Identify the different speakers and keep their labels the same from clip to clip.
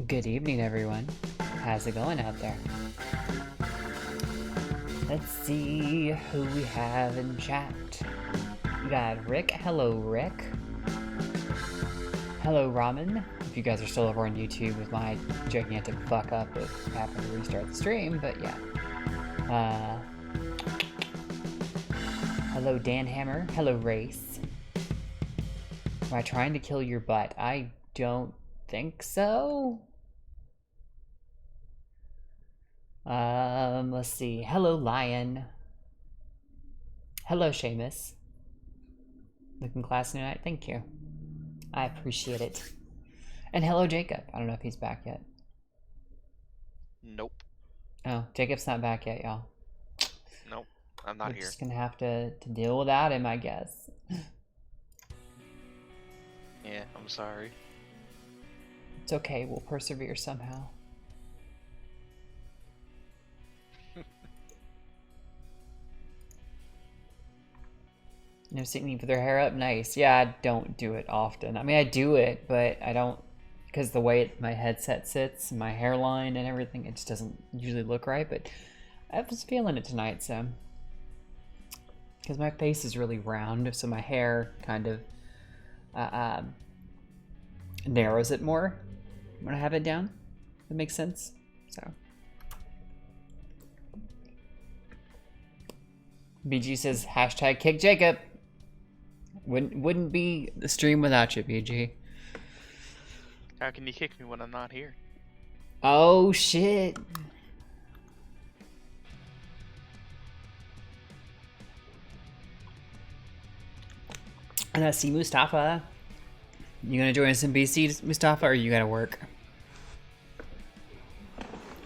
Speaker 1: Good evening, everyone. How's it going out there? Let's see who we have in chat. We got Rick. Hello, Rick. Hello, Ramen. If you guys are still over on YouTube with my gigantic fuck up of having to restart the stream, but yeah. Hello, Dan Hammer. Hello, Race. Am I trying to kill your butt? I don't think so. Let's see. Hello, Lion. Hello, Seamus. Looking classy tonight. Thank you. I appreciate it. And hello, Jacob. I don't know if he's back yet.
Speaker 2: Nope.
Speaker 1: Oh, Jacob's not back yet, y'all.
Speaker 2: Nope. I'm not
Speaker 1: We're
Speaker 2: here.
Speaker 1: just gonna have to deal without him, I guess.
Speaker 2: Yeah, I'm sorry.
Speaker 1: It's okay. We'll persevere somehow. No singing with their hair up? Nice. Yeah, I don't do it often. I mean, I do it, but I don't, because the way my headset sits, my hairline and everything, it just doesn't usually look right, but I was feeling it tonight, so. Because my face is really round, so my hair kind of narrows it more when I have it down. That makes sense, so. BG says, hashtag kick Jacob. Wouldn't be the stream without you, BG.
Speaker 2: How can you kick me when I'm not here?
Speaker 1: Oh, shit. And I see Mustafa. You gonna join us in BC, Mustafa, or you gotta work?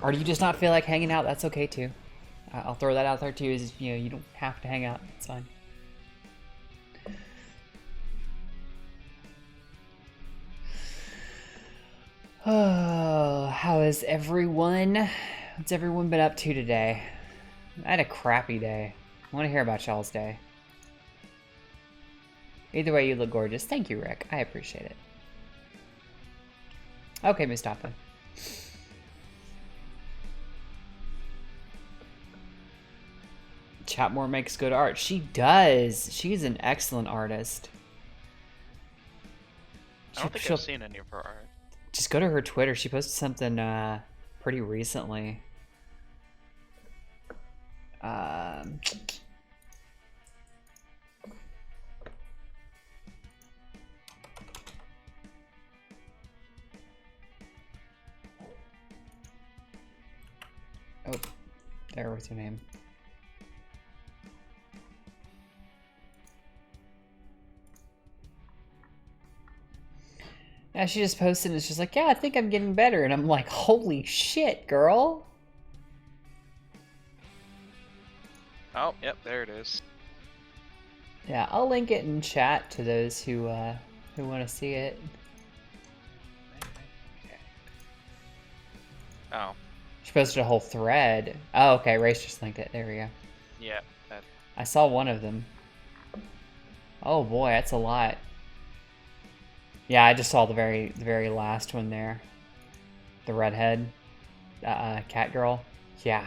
Speaker 1: Or do you just not feel like hanging out? That's okay, too. I'll throw that out there, too. Is, you know, you don't have to hang out. It's fine. Oh, how is everyone? What's everyone been up to today? I had a crappy day. I want to hear about y'all's day. Either way, you look gorgeous. Thank you, Rick. I appreciate it. Okay, Mustafa. Chatmore makes good art. She does. She's an excellent artist.
Speaker 2: I don't think I've seen any of her art.
Speaker 1: Just go to her Twitter. She posted something pretty recently. Oh, there was her name. Yeah, she just posted and it's just like, yeah, I think I'm getting better. And I'm like, holy shit, girl.
Speaker 2: Oh, yep, there it is.
Speaker 1: Yeah, I'll link it in chat to those who want to see it.
Speaker 2: Oh.
Speaker 1: She posted a whole thread. Oh, okay, Race just linked it. There we go.
Speaker 2: Yeah. That...
Speaker 1: I saw one of them. Oh boy, that's a lot. Yeah, I just saw the very last one there. The redhead, cat girl. Yeah,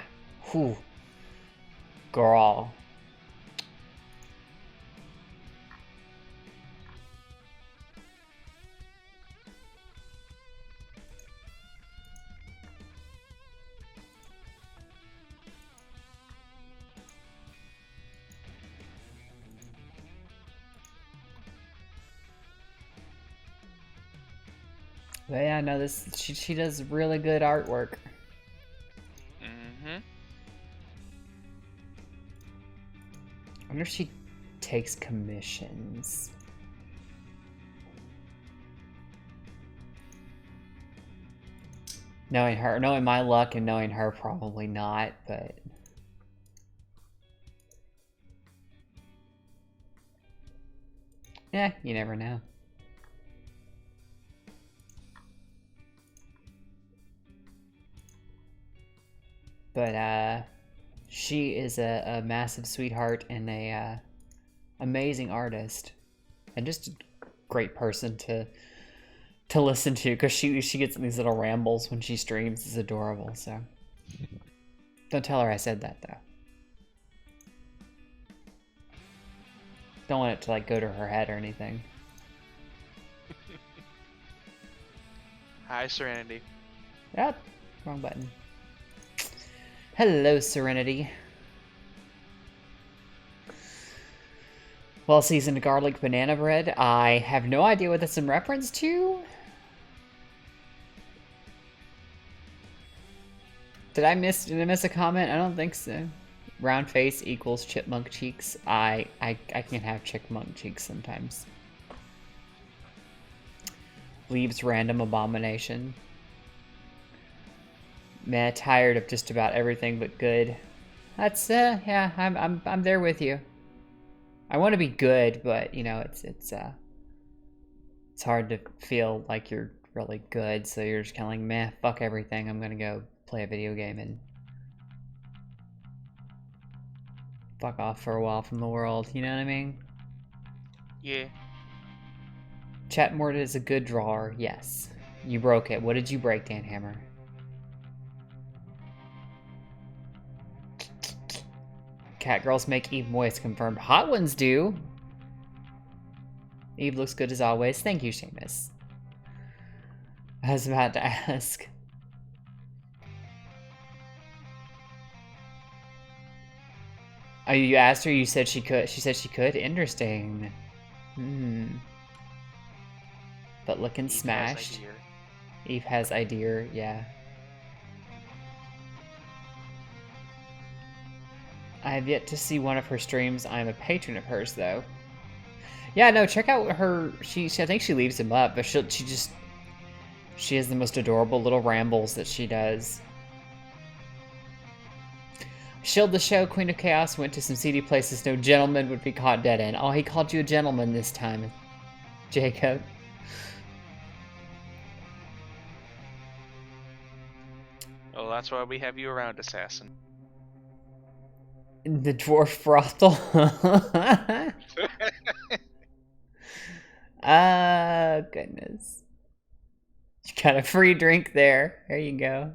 Speaker 1: whew, girl. But yeah, no, she does really good artwork.
Speaker 2: Mm-hmm.
Speaker 1: I wonder if she takes commissions. Knowing her, knowing my luck and knowing her, probably not, but... Yeah, you never know. But she is a massive sweetheart and a amazing artist, and just a great person to to listen to because she gets these little rambles when she streams. It's adorable. So don't tell her I said that though. Don't want it to like go to her head or anything.
Speaker 2: Hi, Serenity.
Speaker 1: Yep, wrong button. Hello, Serenity. Well-seasoned garlic banana bread. I have no idea what that's in reference to. Did I miss a comment? I don't think so. Round face equals chipmunk cheeks. I can have chipmunk cheeks sometimes. Leaves random abomination. Meh, tired of just about everything but good. That's yeah, I'm there with you. I want to be good, but you know, it's hard to feel like you're really good, so you're just kind of like, meh, fuck everything. I'm gonna go play a video game and fuck off for a while from the world. You know what I mean?
Speaker 2: Yeah.
Speaker 1: Chatmord is a good drawer. Yes. You broke it. What did you break, Dan Hammer? Cat girls make Eve moist. Confirmed. Hot ones do. Eve looks good as always. Thank you, Seamus. I was about to ask. Oh, you asked her? You said she could. She said she could? Interesting. Hmm. But looking smashed. Eve has idea, yeah. I have yet to see one of her streams. I'm a patron of hers, though. Yeah, no, check out her. I think she leaves them up, but she has the most adorable little rambles that she does. Shield the show. Queen of Chaos went to some seedy places no gentleman would be caught dead in. Oh, he called you a gentleman this time, Jacob.
Speaker 2: Well, that's why we have you around, Assassin.
Speaker 1: The dwarf brothel. Ah, goodness. You got a free drink there. There you go.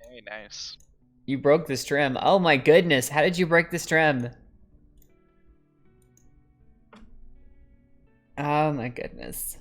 Speaker 2: Very nice.
Speaker 1: You broke the strim. Oh my goodness. How did you break the strim? Oh my goodness.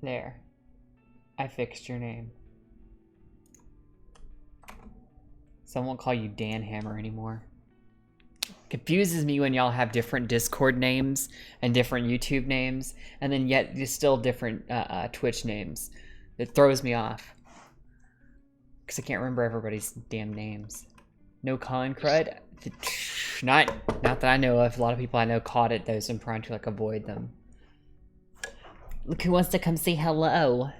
Speaker 1: There. I fixed your name. Someone won't call you Dan Hammer anymore. Confuses me when y'all have different Discord names and different YouTube names, and then yet still different Twitch names. It throws me off. Because I can't remember everybody's damn names. No con crud? Not that I know of. A lot of people I know caught it, though, so I'm trying to like avoid them. Look who wants to come say hello.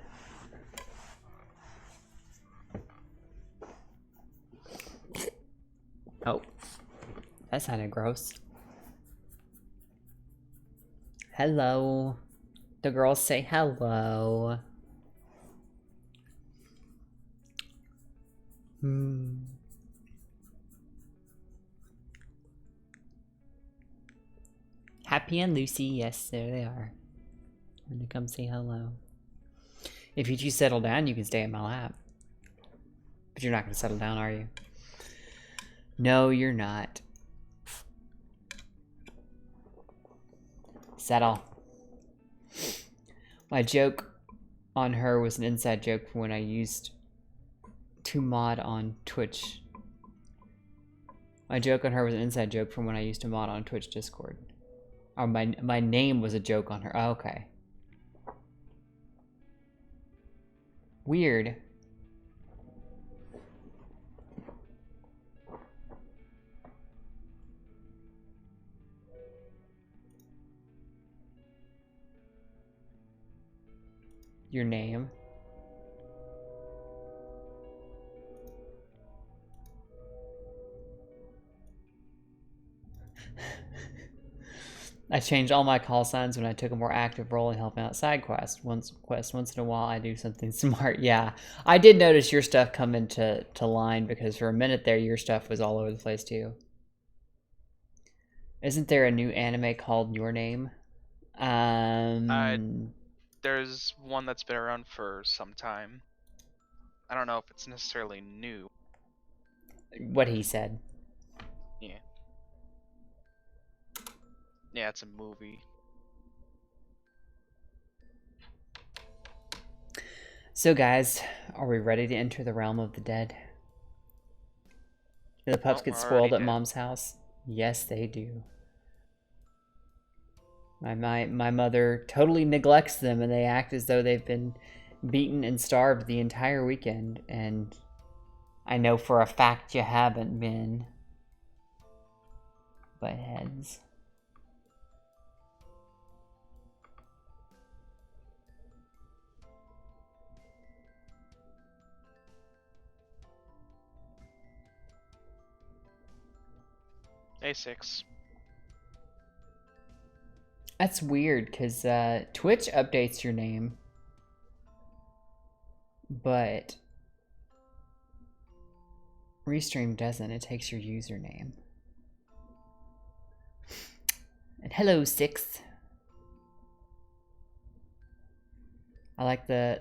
Speaker 1: Oh. That sounded gross. Hello. The girls say hello. Happy and Lucy, yes, there they are. I'm gonna come say hello. If you two settle down, you can stay in my lap. But you're not gonna settle down, are you? No, you're not. Settle. My joke on her was an inside joke from when I used to mod on Twitch. My joke on her was an inside joke from when I used to mod on Twitch Discord. Oh, my name was a joke on her. Oh, okay. Weird. Your name? I changed all my call signs when I took a more active role in helping out side quests. Once in a while, I do something smart. Yeah, I did notice your stuff come into line because for a minute there, your stuff was all over the place too. Isn't there a new anime called Your Name?
Speaker 2: There's one that's been around for some time. I don't know if it's necessarily new.
Speaker 1: What he said.
Speaker 2: Yeah. Yeah, it's a movie.
Speaker 1: So guys, are we ready to enter the realm of the dead? Do the pups
Speaker 2: Oh,
Speaker 1: get
Speaker 2: we're
Speaker 1: spoiled
Speaker 2: already
Speaker 1: at
Speaker 2: dead.
Speaker 1: Mom's house? Yes, they do. My mother totally neglects them, and they act as though they've been beaten and starved the entire weekend. And I know for a fact you haven't been. Butt heads.
Speaker 2: A6.
Speaker 1: That's weird, because Twitch updates your name, but Restream doesn't. It takes your username. And hello, Six. I like the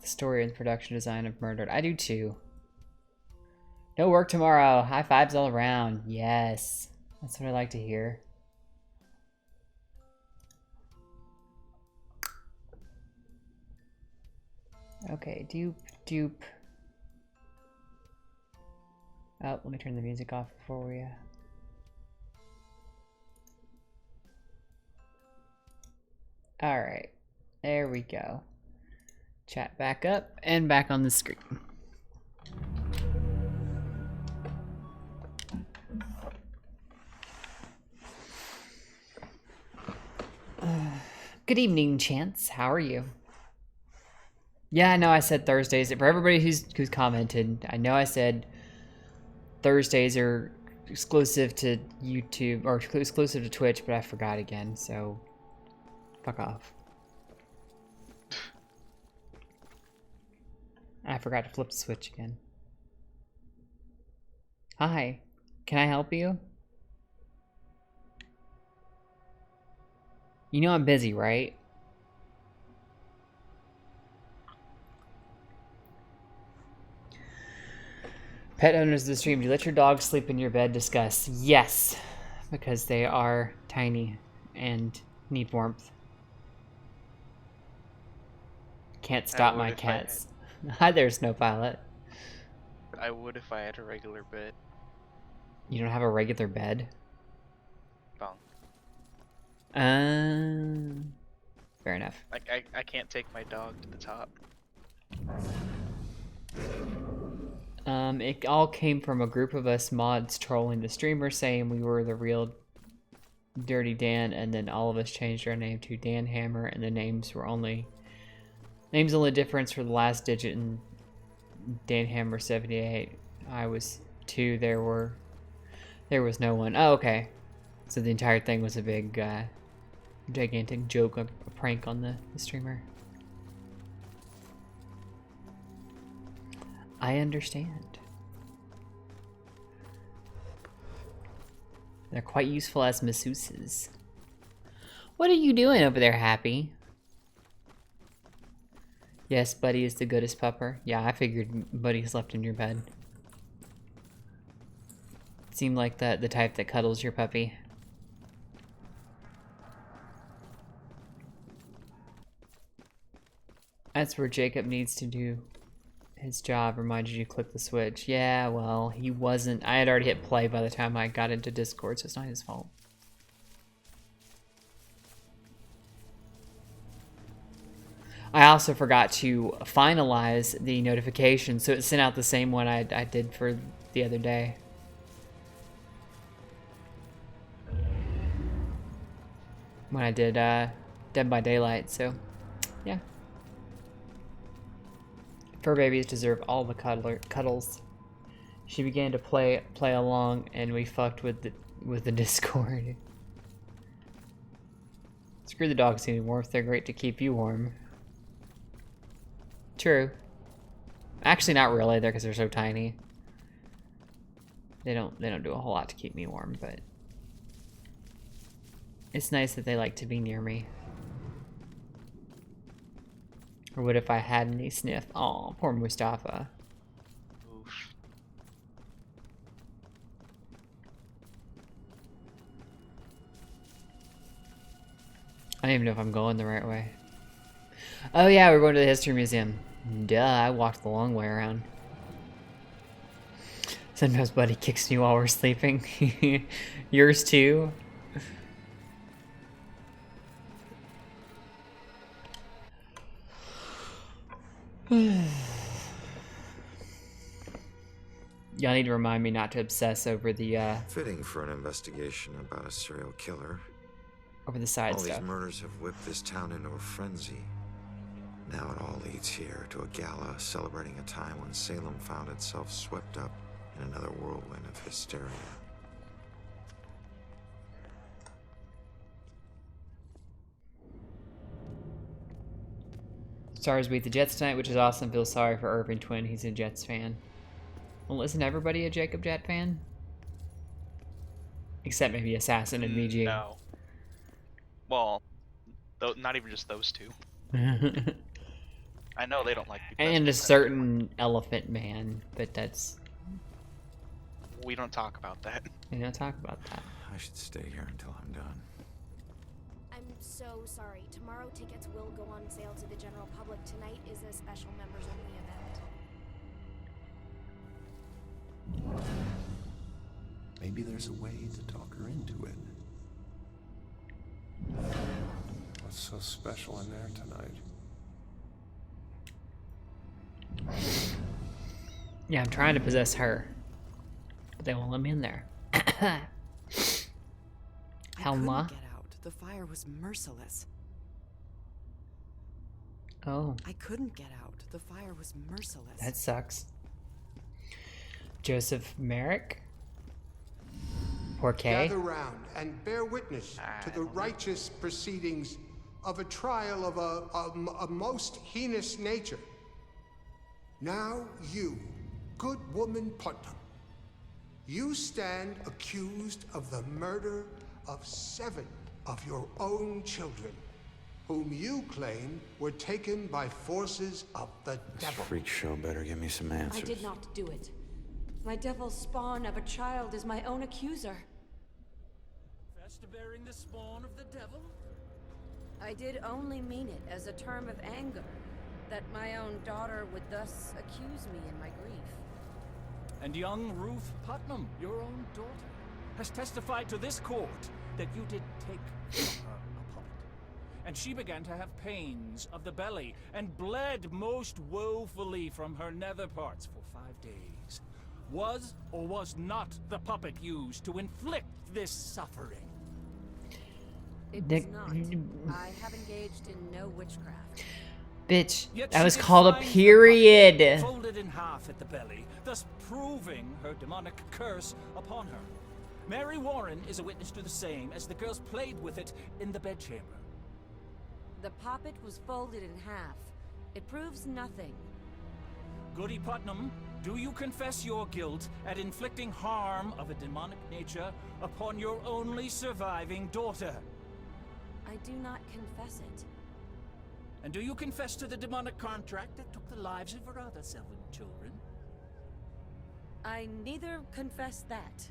Speaker 1: story and production design of Murdered. I do too. No work tomorrow. High fives all around. Yes, that's what I like to hear. Okay, dupe. Oh, let me turn the music off before we Alright, there we go. Chat back up and back on the screen. Good evening, Chance. How are you? Yeah, I know I said Thursdays. For everybody who's commented, I know I said Thursdays are exclusive to YouTube or exclusive to Twitch, but I forgot again, so fuck off. I forgot to flip the switch again. Hi, can I help you? You know I'm busy, right? Pet owners of the stream, do you let your dog sleep in your bed? Discuss. Yes, because they are tiny and need warmth. Can't stop my cats. Hi there, Snowpilot.
Speaker 2: I would if I had a regular bed.
Speaker 1: You don't have a regular bed?
Speaker 2: Bunk.
Speaker 1: Fair enough.
Speaker 2: Like I can't take my dog to the top.
Speaker 1: It all came from a group of us mods trolling the streamer saying we were the real Dirty Dan, and then all of us changed our name to Dan Hammer, and the names only difference for the last digit in Dan Hammer 78. I was 2, there was no one. Oh, okay. So the entire thing was a big gigantic joke, a prank on the streamer. I understand. They're quite useful as masseuses. What are you doing over there, Happy? Yes, Buddy is the goodest pupper. Yeah, I figured Buddy slept in your bed. Seemed like the type that cuddles your puppy. That's where Jacob needs to do his job. Reminded you to click the switch. Yeah, well, he wasn't. I had already hit play by the time I got into Discord, so it's not his fault. I also forgot to finalize the notification, so it sent out the same one I did for the other day. When I did Dead by Daylight, so yeah. Fur babies deserve all the cuddles. She began to play along, and we fucked with the Discord. Screw the dogs getting warm if they're great to keep you warm. True. Actually, not really. They're because they're so tiny. They don't do a whole lot to keep me warm, but it's nice that they like to be near me. Or what if I had any sniff? Aw, poor Mustafa.
Speaker 2: Oof.
Speaker 1: I don't even know if I'm going the right way. Oh yeah, we're going to the History Museum. Duh, I walked the long way around. Sometimes Buddy kicks me while we're sleeping. Yours too? Y'all need to remind me not to obsess over the
Speaker 3: Fitting for an investigation about a serial killer.
Speaker 1: over the side
Speaker 3: All
Speaker 1: stuff.
Speaker 3: these murders have whipped this town into a frenzy. Now it all leads here to a gala celebrating a time when Salem found itself swept up in another whirlwind of hysteria.
Speaker 1: Stars beat the Jets tonight, which is awesome. Feel sorry for Irving Twin. He's a Jets fan. Well, isn't everybody a Jacob Jet fan? Except maybe Assassin and BG.
Speaker 2: No. Well, not even just those two. I know they don't like people.
Speaker 1: And a certain Elephant Man, but that's...
Speaker 2: We don't talk about that.
Speaker 1: We don't talk about that.
Speaker 3: I should stay here until I'm done.
Speaker 4: I'm so sorry. Tomorrow tickets will go on sale to the general public. Tonight is a special members-only event.
Speaker 5: Maybe there's a way to talk her into it.
Speaker 6: What's so special in there tonight?
Speaker 1: Yeah, I'm trying to possess her. But they won't let me in there.
Speaker 7: I
Speaker 1: Helma?
Speaker 7: couldn't get out. The fire was merciless.
Speaker 1: Oh,
Speaker 7: I couldn't get out. The fire was merciless.
Speaker 1: that sucks. Joseph Merrick? Porquet?
Speaker 8: Gather round and bear witness to the righteous proceedings of a trial of a most heinous nature. Now you, good woman Putnam, you stand accused of the murder of 7 of your own children, whom you claim were taken by forces of the devil.
Speaker 3: Freak show better give me some answers.
Speaker 9: I did not do it. My devil spawn of a child is my own accuser.
Speaker 10: Confess to bearing the spawn of the devil?
Speaker 9: I did only mean it as a term of anger, that my own daughter would thus accuse me in my grief.
Speaker 10: And young Ruth Putnam, your own daughter, has testified to this court that you did take from her a puppet. And she began to have pains of the belly and bled most woefully from her nether parts for 5 days. Was or was not the puppet used to inflict this suffering?
Speaker 9: It was not. I have engaged in no witchcraft.
Speaker 1: Bitch,
Speaker 10: Yet
Speaker 1: that
Speaker 10: she
Speaker 1: was
Speaker 10: did
Speaker 1: called a
Speaker 10: find the
Speaker 1: period.
Speaker 10: puppet folded in half at the belly, thus proving her demonic curse upon her. Mary Warren is a witness to the same, as the girls played with it in the bedchamber.
Speaker 9: The poppet was folded in half. It proves nothing.
Speaker 10: Goody Putnam, do you confess your guilt at inflicting harm of a demonic nature upon your only surviving daughter?
Speaker 9: I do not confess it.
Speaker 10: And do you confess to the demonic contract that took the lives of her other 7 children?
Speaker 9: I neither confess that.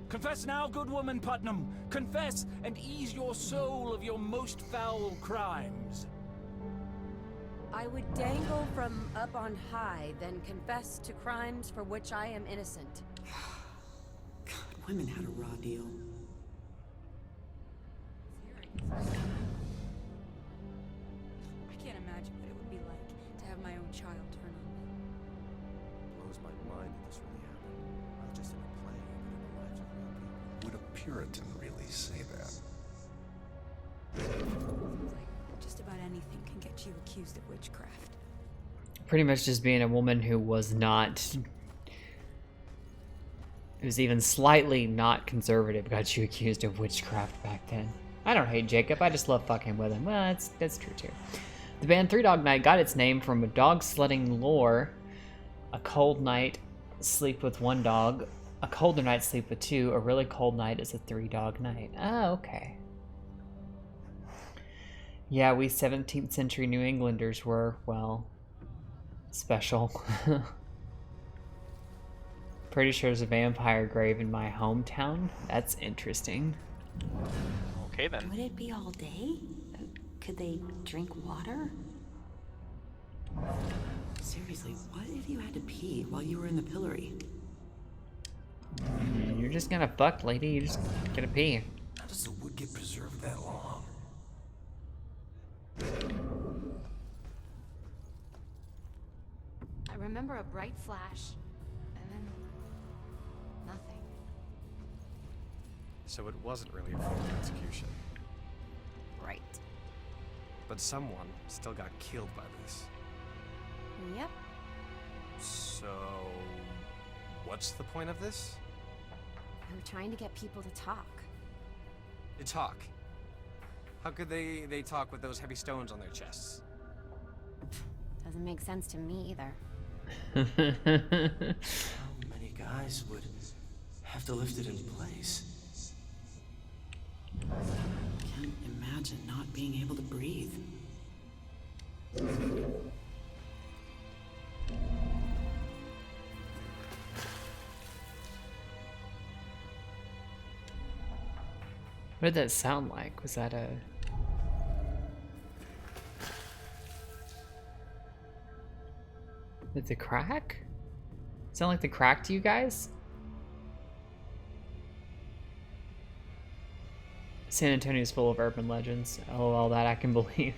Speaker 10: Confess now, good woman Putnam. Confess and ease your soul of your most foul crimes.
Speaker 9: I would dangle from up on high, then confess to crimes for which I am innocent.
Speaker 7: God, women had a raw deal.
Speaker 9: I can't imagine what it would be like to have my own child turn on me.
Speaker 5: Blows my mind that this really happened. Not just in a play, but in the lives of real people. Would a Puritan really say that?
Speaker 9: Seems like just about anything can get you accused of witchcraft.
Speaker 1: Pretty much just being a woman who was not... Who's even slightly not conservative got you accused of witchcraft back then. I don't hate Jacob, I just love fucking with him. Well, that's true too. The band Three Dog Night got its name from a dog sledding lore. A cold night, sleep with one dog. A colder night, sleep with two. A really cold night is a 3-dog night. Oh, okay. Yeah, we 17th century New Englanders were, well, special. Pretty sure there's a vampire grave in my hometown. That's interesting.
Speaker 2: Okay then.
Speaker 11: Would it be all day? Could they drink water?
Speaker 7: Seriously, what if you had to pee while you were in the pillory?
Speaker 1: You're just gonna fuck, lady. You just gotta pee.
Speaker 5: How does the wood get preserved that long?
Speaker 4: I remember a bright flash, and then nothing.
Speaker 12: So it wasn't really a formal execution.
Speaker 4: Right.
Speaker 12: But someone still got killed by this.
Speaker 4: Yep.
Speaker 12: So, what's the point of this?
Speaker 4: We were trying to get people to talk.
Speaker 12: To talk. How could they talk with those heavy stones on their chests?
Speaker 4: Doesn't make sense to me either.
Speaker 5: How many guys would have to lift it in place?
Speaker 7: Can't imagine not being able to breathe.
Speaker 1: What did that sound like? Was that a... Did the crack? Sound like the crack to you guys? San Antonio's full of urban legends. Oh, all that I can believe.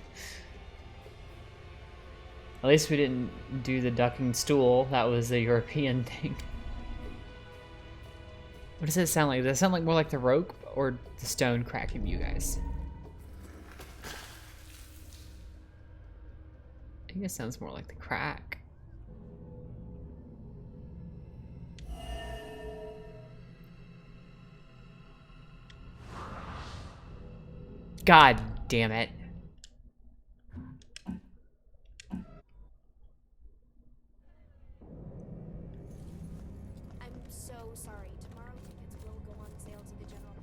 Speaker 1: At least we didn't do the ducking stool. That was a European thing. What does it sound like? Does that sound like more like the rope or the stone cracking you guys? I think it sounds more like the crack. God damn it.
Speaker 4: I'm so sorry. Tomorrow tickets will go on sale to the general.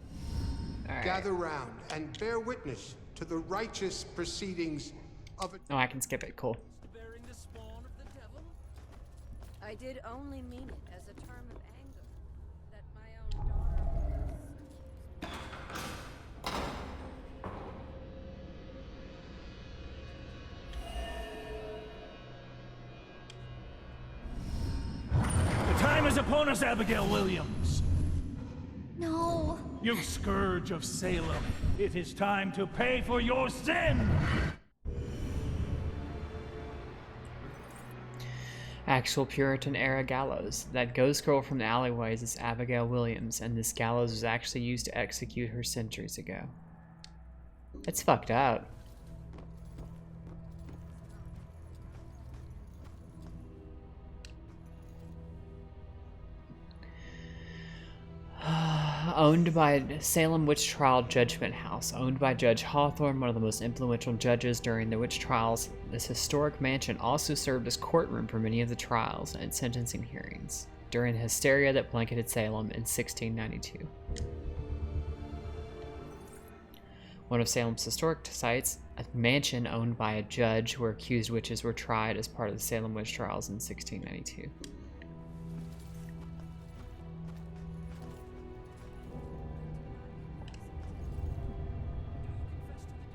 Speaker 1: All right.
Speaker 8: Gather round and bear witness to the righteous proceedings of a...
Speaker 1: Oh, I can skip it. Cool.
Speaker 9: Bearing the spawn of the devil? I did only mean it as a term of anger that my own daughter
Speaker 10: The time is upon us, Abigail Williams.
Speaker 4: No.
Speaker 10: You scourge of Salem. It is time to pay for your sin.
Speaker 1: Actual Puritan era gallows. That ghost girl from the alleyways is Abigail Williams, and this gallows was actually used to execute her centuries ago. That's fucked up. Owned by Salem Witch Trial Judgment House, owned by Judge Hawthorne, one of the most influential judges during the witch trials. This historic mansion also served as courtroom for many of the trials and sentencing hearings during the hysteria that blanketed Salem in 1692. One of Salem's historic sites, a mansion owned by a judge where accused witches were tried as part of the Salem witch trials in 1692.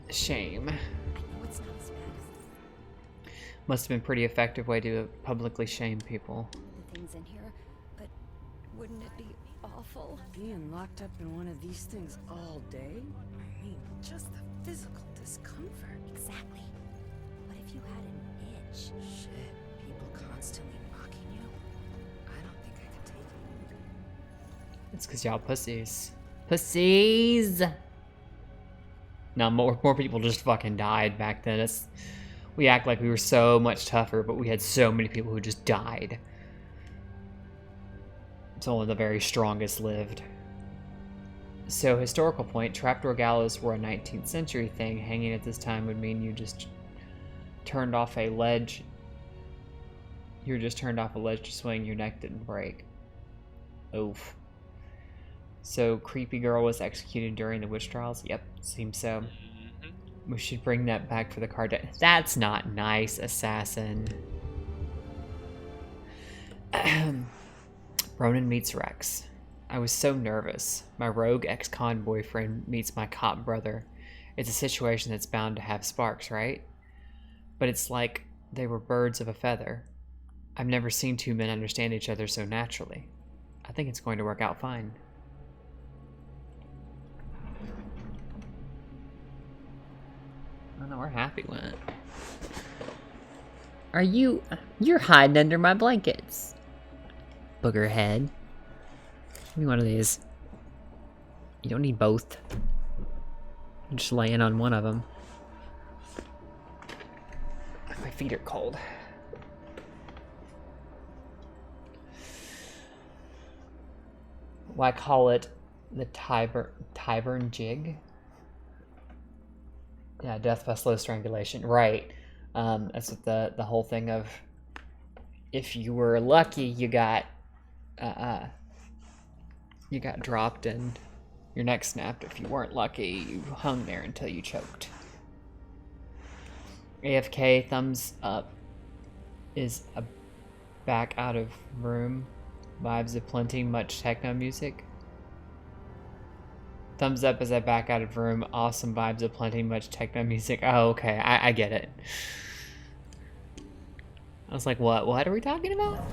Speaker 1: Shame.
Speaker 4: I know it's not as bad as
Speaker 1: Must have been a pretty effective way to publicly shame people.
Speaker 9: the things in here, but wouldn't it be awful being locked up in one of these things all day? I mean, just the physical discomfort.
Speaker 4: Exactly. What if you had an itch?
Speaker 9: Shit, people constantly mocking you. I don't think I could take it.
Speaker 1: It's because y'all pussies. Pussies! No, more people just fucking died back then. We act like we were so much tougher, but we had so many people who just died. It's only the very strongest lived. So, historical point, trapdoor gallows were a 19th century thing. Hanging at this time would mean you just turned off a ledge. You were just turned off a ledge to swing, your neck didn't break. Oof. So, creepy girl was executed during the witch trials? Yep, seems so. We should bring that back for the card. That's not nice, assassin. Ronan meets Rex. I was so nervous. My rogue ex-con boyfriend meets my cop brother. It's a situation that's bound to have sparks, right? But it's like they were birds of a feather. I've never seen two men understand each other so naturally. I think it's going to work out fine. Oh no, we're happy with it. You're hiding under my blankets. Booger head. Give me one of these. You don't need both. I'm just laying on one of them. My feet are cold. Why call it the Tyburn jig? Yeah, death by slow strangulation. Right. That's what the whole thing of, if you were lucky, you got dropped and your neck snapped. If you weren't lucky, you hung there until you choked. AFK, thumbs up is a back out of room. Vibes of plenty, much techno music. Thumbs up as I back out of room. Awesome vibes of plenty, much techno music. Oh, okay, I get it. I was like, what? What are we talking about?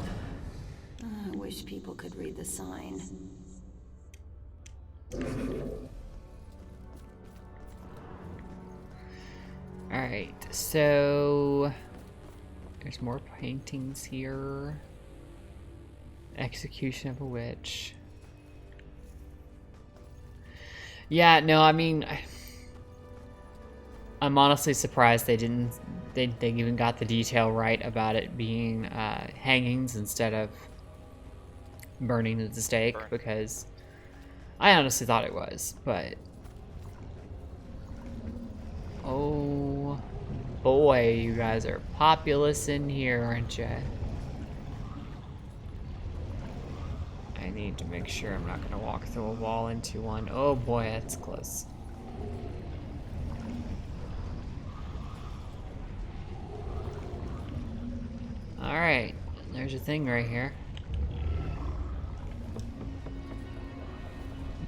Speaker 11: I wish people could read the sign.
Speaker 1: Alright, so there's more paintings here. Execution of a witch. Yeah, no, I mean, I'm honestly surprised they even got the detail right about it being hangings instead of burning at the stake, because I honestly thought it was, but oh boy, you guys are populous in here, aren't you? I need to make sure I'm not going to walk through a wall into one. Oh boy, that's close. Alright, there's a thing right here.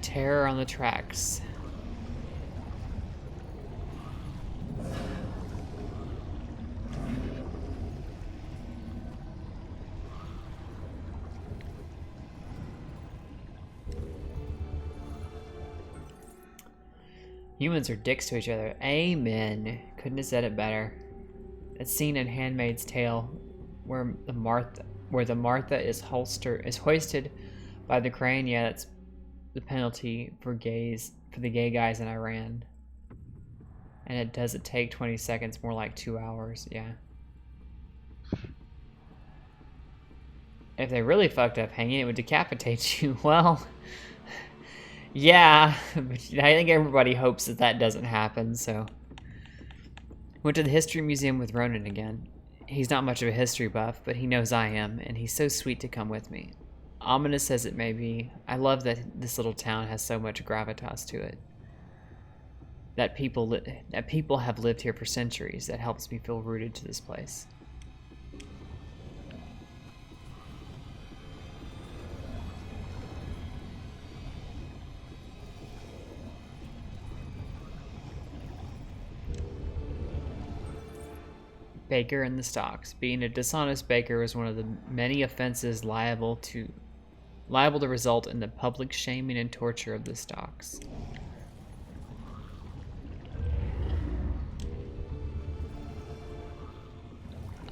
Speaker 1: Terror on the tracks. Humans are dicks to each other. Amen. Couldn't have said it better. That scene in *Handmaid's Tale where the Martha is hoisted by the crane. Yeah, that's the penalty for the gay guys in Iran. And it doesn't take 20 seconds, more like 2 hours. Yeah. If they really fucked up hanging, it would decapitate you. Well, yeah, but I think everybody hopes that that doesn't happen, so. Went to the History Museum with Ronan again. He's not much of a history buff, but he knows I am, and he's so sweet to come with me. Ominous as it may be, I love that this little town has so much gravitas to it. That people have lived here for centuries. That helps me feel rooted to this place. Baker in the stocks. Being a dishonest baker is one of the many offenses liable to result in the public shaming and torture of the stocks.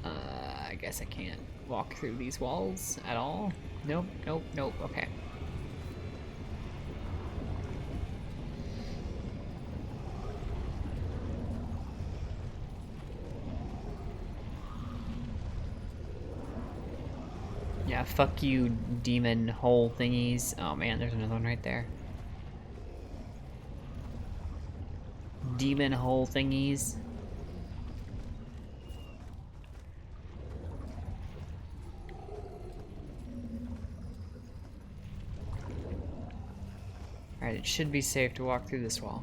Speaker 1: I guess I can't walk through these walls at all. Nope, nope, nope. Okay. Yeah, fuck you, demon hole thingies. Oh man, there's another one right there. demon hole thingies. Alright, it should be safe to walk through this wall.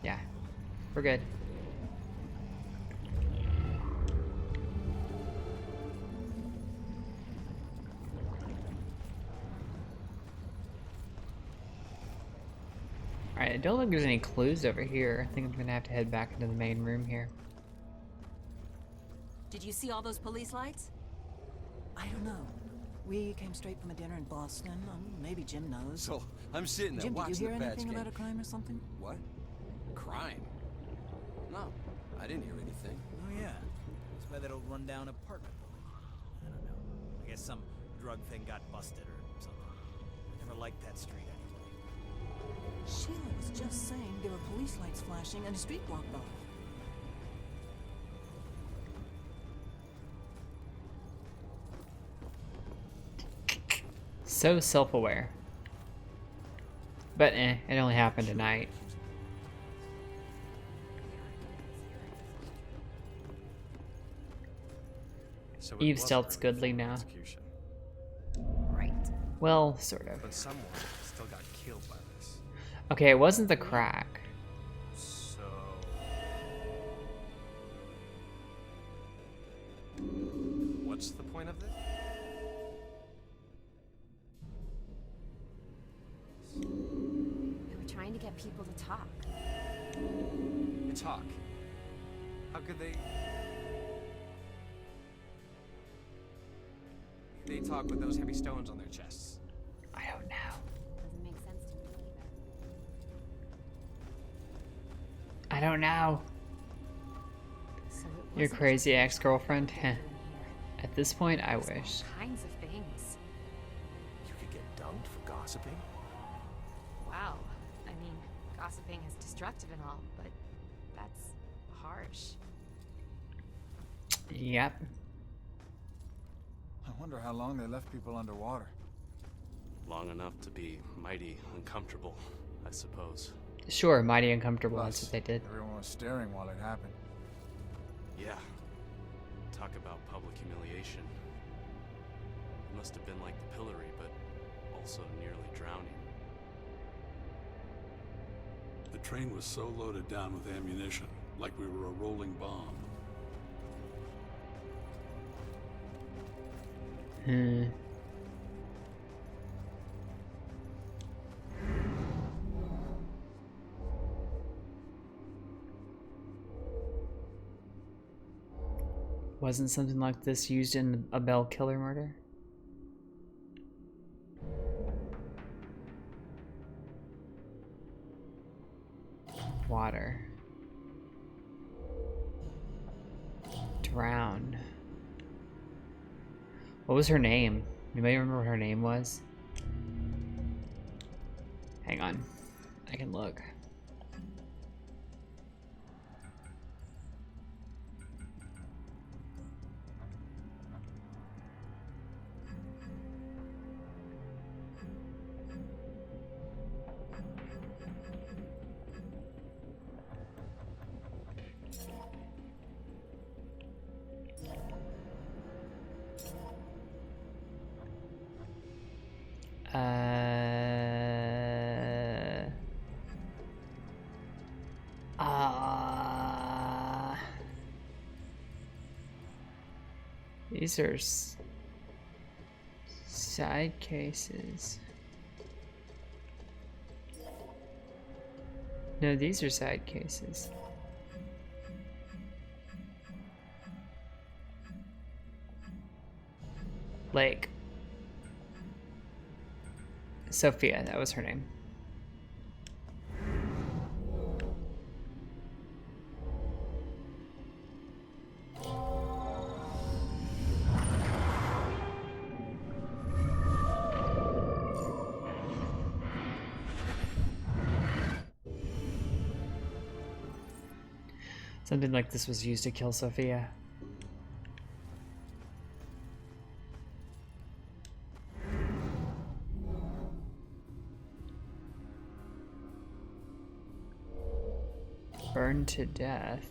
Speaker 1: Yeah, we're good. Alright, I don't think there's any clues over here. I think I'm gonna have to head back into the main room here.
Speaker 13: Did you see all those police lights?
Speaker 14: I don't know. We came straight from a dinner in Boston. Maybe Jim knows.
Speaker 5: So, I'm sitting there
Speaker 14: Jim,
Speaker 5: watching
Speaker 14: did you
Speaker 5: the
Speaker 14: hear
Speaker 5: badge
Speaker 14: anything
Speaker 5: game.
Speaker 14: about a crime or something?
Speaker 5: What? Crime? No, I didn't hear anything.
Speaker 15: Oh yeah, it's by that old rundown apartment building. I don't know. I guess some drug thing got busted or something. I never liked that street anyway.
Speaker 14: Sheila was just saying there were police lights flashing and a street blocked off.
Speaker 1: So self-aware. But it only happened tonight.
Speaker 5: So
Speaker 1: Eve stealth's goodly now.
Speaker 13: Right.
Speaker 1: Well, sort of.
Speaker 5: But someone still got killed by this.
Speaker 1: Okay, it wasn't the crack.
Speaker 5: So... What's the point of this?
Speaker 4: We were trying to get people to talk.
Speaker 12: To talk? How could they... They talk with those heavy stones on their chests?
Speaker 1: I don't know.
Speaker 4: Doesn't make sense to me either.
Speaker 1: I don't know.
Speaker 4: So it
Speaker 1: Your
Speaker 4: wasn't
Speaker 1: crazy
Speaker 4: just
Speaker 1: ex-girlfriend?
Speaker 4: people in here.
Speaker 1: At this point, I
Speaker 4: There's all
Speaker 1: wish.
Speaker 4: kinds of things.
Speaker 5: You could get dunked for gossiping?
Speaker 4: Wow. I mean, gossiping is destructive and all, but that's harsh.
Speaker 1: Yep.
Speaker 10: I wonder how long they left people underwater.
Speaker 16: Long enough to be mighty uncomfortable, I suppose.
Speaker 1: Sure, mighty uncomfortable. That's
Speaker 10: Plus,
Speaker 1: what they did.
Speaker 10: Everyone was staring while it happened.
Speaker 16: Yeah. Talk about public humiliation. It must have been like the pillory, but also nearly drowning.
Speaker 17: The train was so loaded down with ammunition, like we were a rolling bomb.
Speaker 1: Wasn't something like this used in a Bell killer murder? Water. Drown. What was her name? Anybody remember what her name was? Hang on. I can look. These are side cases. No, these are side cases. Lake. Sophia, that was her name. Something like this was used to kill Sophia. Burned to death.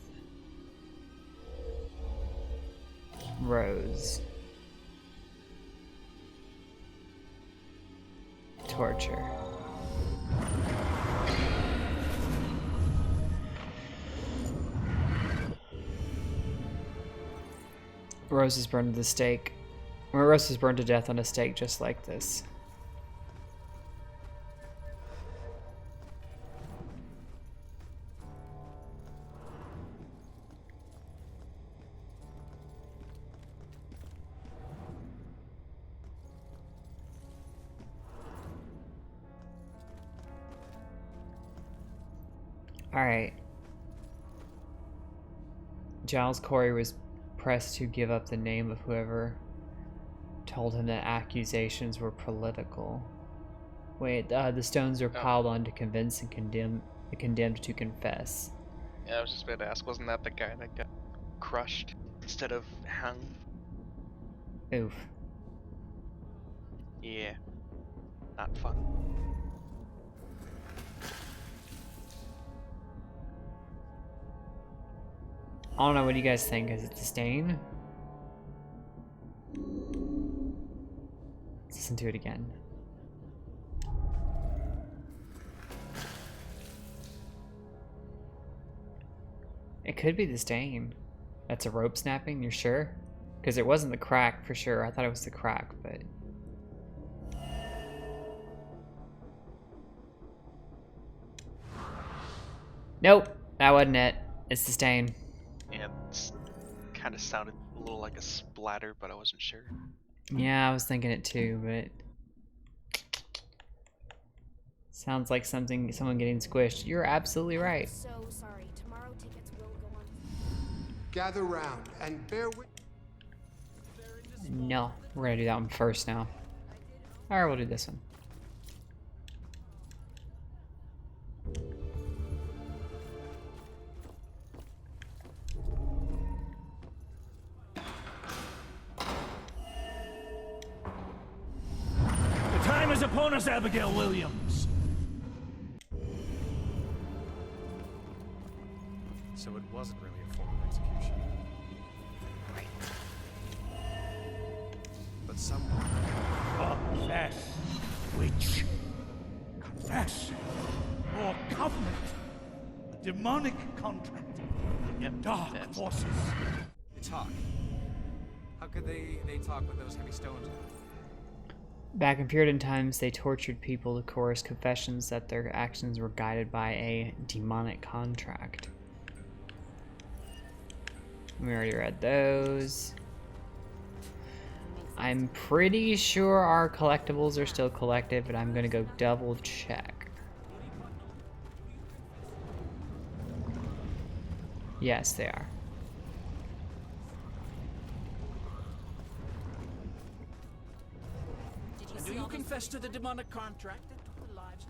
Speaker 1: Rose. Torture. Rose is burned to the stake. Or Rose is burned to death on a stake just like this. Alright. Giles Corey was pressed to give up the name of whoever told him that accusations were political. Wait, the stones are piled on to convince and condemn the condemned to confess.
Speaker 2: Yeah, I was just about to ask, wasn't that the guy that got crushed instead of hung?
Speaker 1: Oof.
Speaker 2: Yeah. Not fun.
Speaker 1: I don't know, what do you guys think? Is it the stain? Let's listen to it again. It could be the stain. That's a rope snapping, you're sure? Because it wasn't the crack for sure. I thought it was the crack, but... Nope, that wasn't it. It's the stain.
Speaker 2: Yeah, it kind of sounded a little like a splatter, but I wasn't sure.
Speaker 1: Yeah, I was thinking it too, but... Sounds like someone getting squished. You're absolutely right.
Speaker 4: So sorry. Tomorrow tickets will go on.
Speaker 8: Gather round and bear with.
Speaker 1: No, we're gonna do that one first now. Alright, we'll do this one.
Speaker 10: The time is upon us, Abigail Williams.
Speaker 12: So it wasn't really a form of execution. But someone...
Speaker 10: Confess, witch. Confess. Or covenant. A demonic contract. Dark forces.
Speaker 12: They talk. How could they talk with those heavy stones on them?
Speaker 1: Back in Puritan times, they tortured people to coerce confessions that their actions were guided by a demonic contract. We already read those. I'm pretty sure our collectibles are still collected, but I'm gonna go double check. Yes, they are.
Speaker 10: Do you confess to the demonic contract that took the lives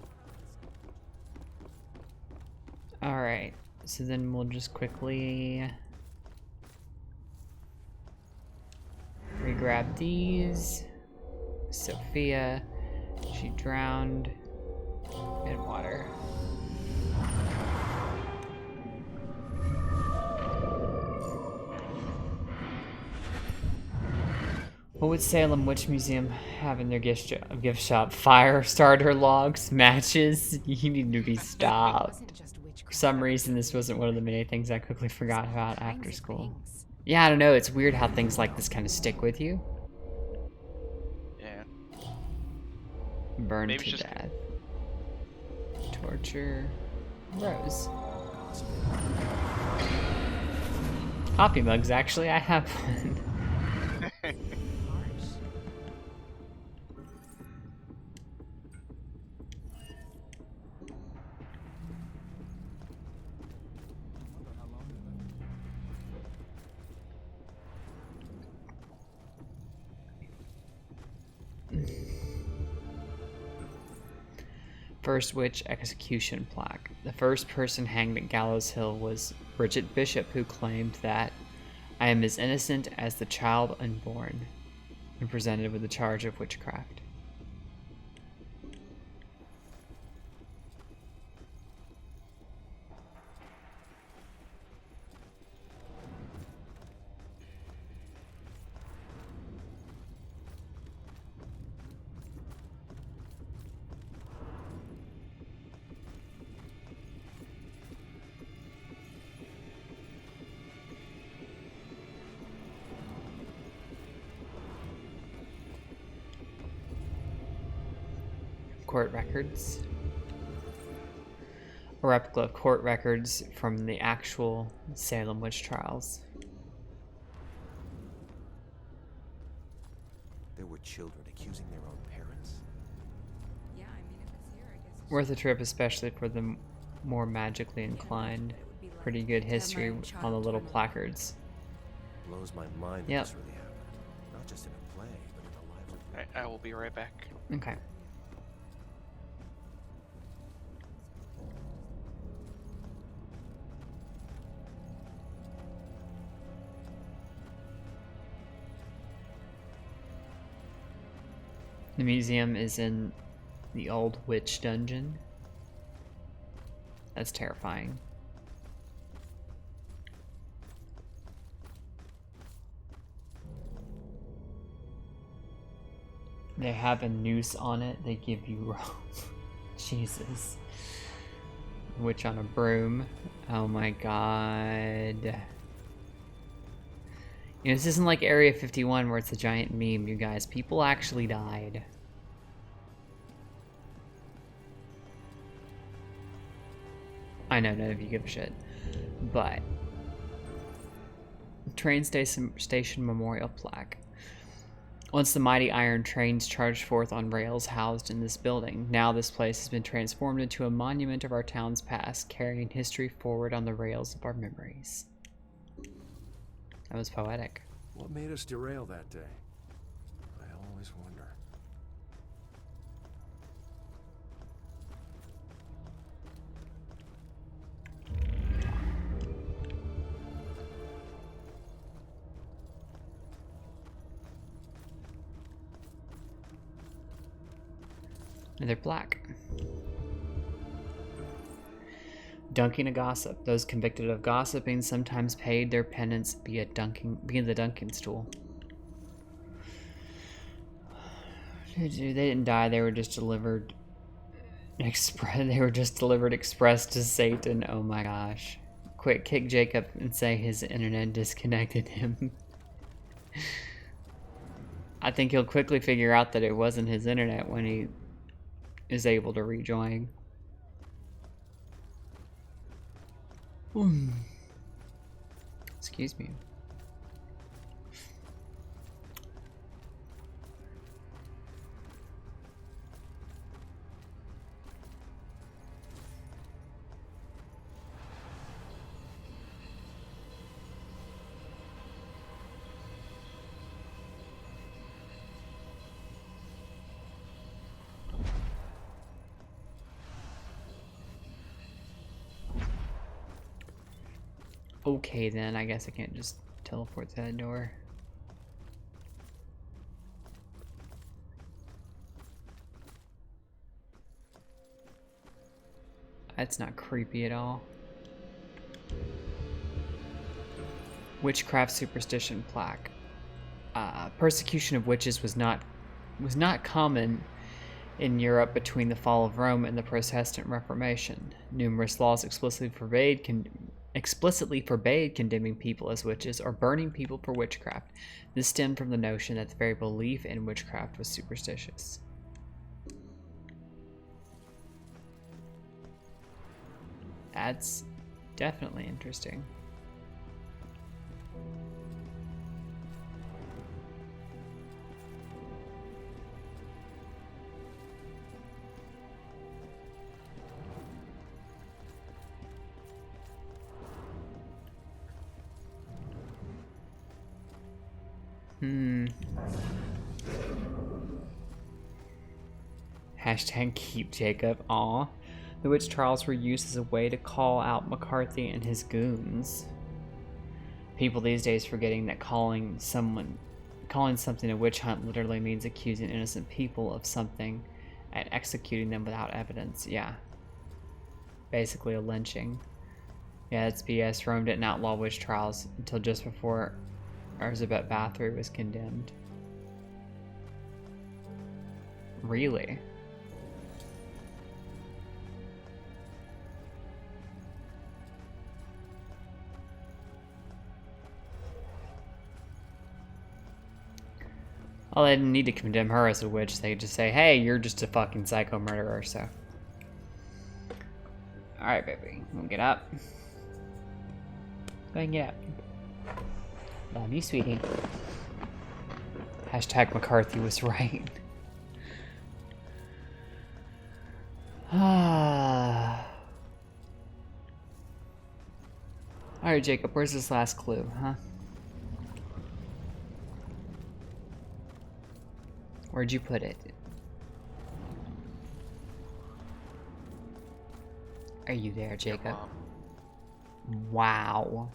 Speaker 10: of...
Speaker 1: Alright, so then we'll just quickly re-grab these. Sophia, she drowned in water. What would Salem Witch Museum have in their gift shop? Fire starter logs, matches? You need to be stopped. For some reason, this wasn't one of the many things I quickly forgot about after school. Yeah, I don't know. It's weird how things like this kind of stick with you.
Speaker 2: Yeah.
Speaker 1: Burned to death. Torture. Rose. Coffee mugs, actually. I have one. First witch execution plaque. The first person hanged at Gallows Hill was Bridget Bishop, who claimed that I am as innocent as the child unborn, and presented with the charge of witchcraft. court records. A replica of court records from the actual Salem witch trials.
Speaker 5: There were children accusing their own parents.
Speaker 9: Yeah, I mean, if it's here, I guess it's
Speaker 1: Worth a trip, especially for the more magically inclined. Pretty good history on the little placards.
Speaker 5: Blows my mind that
Speaker 1: Yep.
Speaker 5: this really happened. Not just in a play, but in the lives of
Speaker 2: Alright, I will be right back.
Speaker 1: Okay. The museum is in the old witch dungeon. That's terrifying. They have a noose on it. They give you rope. Jesus. Witch on a broom. Oh my god. You know, this isn't like Area 51 where it's a giant meme, you guys. People actually died. I know none of you give a shit. But train station memorial plaque. Once the mighty iron trains charged forth on rails housed in this building, now this place has been transformed into a monument of our town's past, carrying history forward on the rails of our memories. That was poetic.
Speaker 6: What made us derail that day? I always wonder.
Speaker 1: Another plaque. Dunking a gossip. Those convicted of gossiping sometimes paid their penance via the dunking stool. They didn't die. They were just delivered express to Satan. Oh my gosh! Quick, kick Jacob and say his internet disconnected him. I think he'll quickly figure out that it wasn't his internet when he is able to rejoin. Excuse me. Okay then, I guess I can't just teleport to that door. That's not creepy at all. Witchcraft superstition plaque. Persecution of witches was not common in Europe between the fall of Rome and the Protestant Reformation. Numerous laws explicitly forbade condemning people as witches or burning people for witchcraft. This stemmed from the notion that the very belief in witchcraft was superstitious. That's definitely interesting. Hashtag keep Jacob. Aw. The witch trials were used as a way to call out McCarthy and his goons. People these days forgetting that calling something a witch hunt literally means accusing innocent people of something and executing them without evidence. Yeah. Basically a lynching. Yeah, that's BS. Rome didn't outlaw witch trials until just before Elizabeth Bathory was condemned. Really? Well, they didn't need to condemn her as a witch. They just say, hey, you're just a fucking psycho murderer, so. Alright, baby. We'll get up. Go and get up. Love you, sweetie. Hashtag McCarthy was right. Alright, Jacob, where's this last clue, huh? Where'd you put it? Are you there, Jacob? Wow.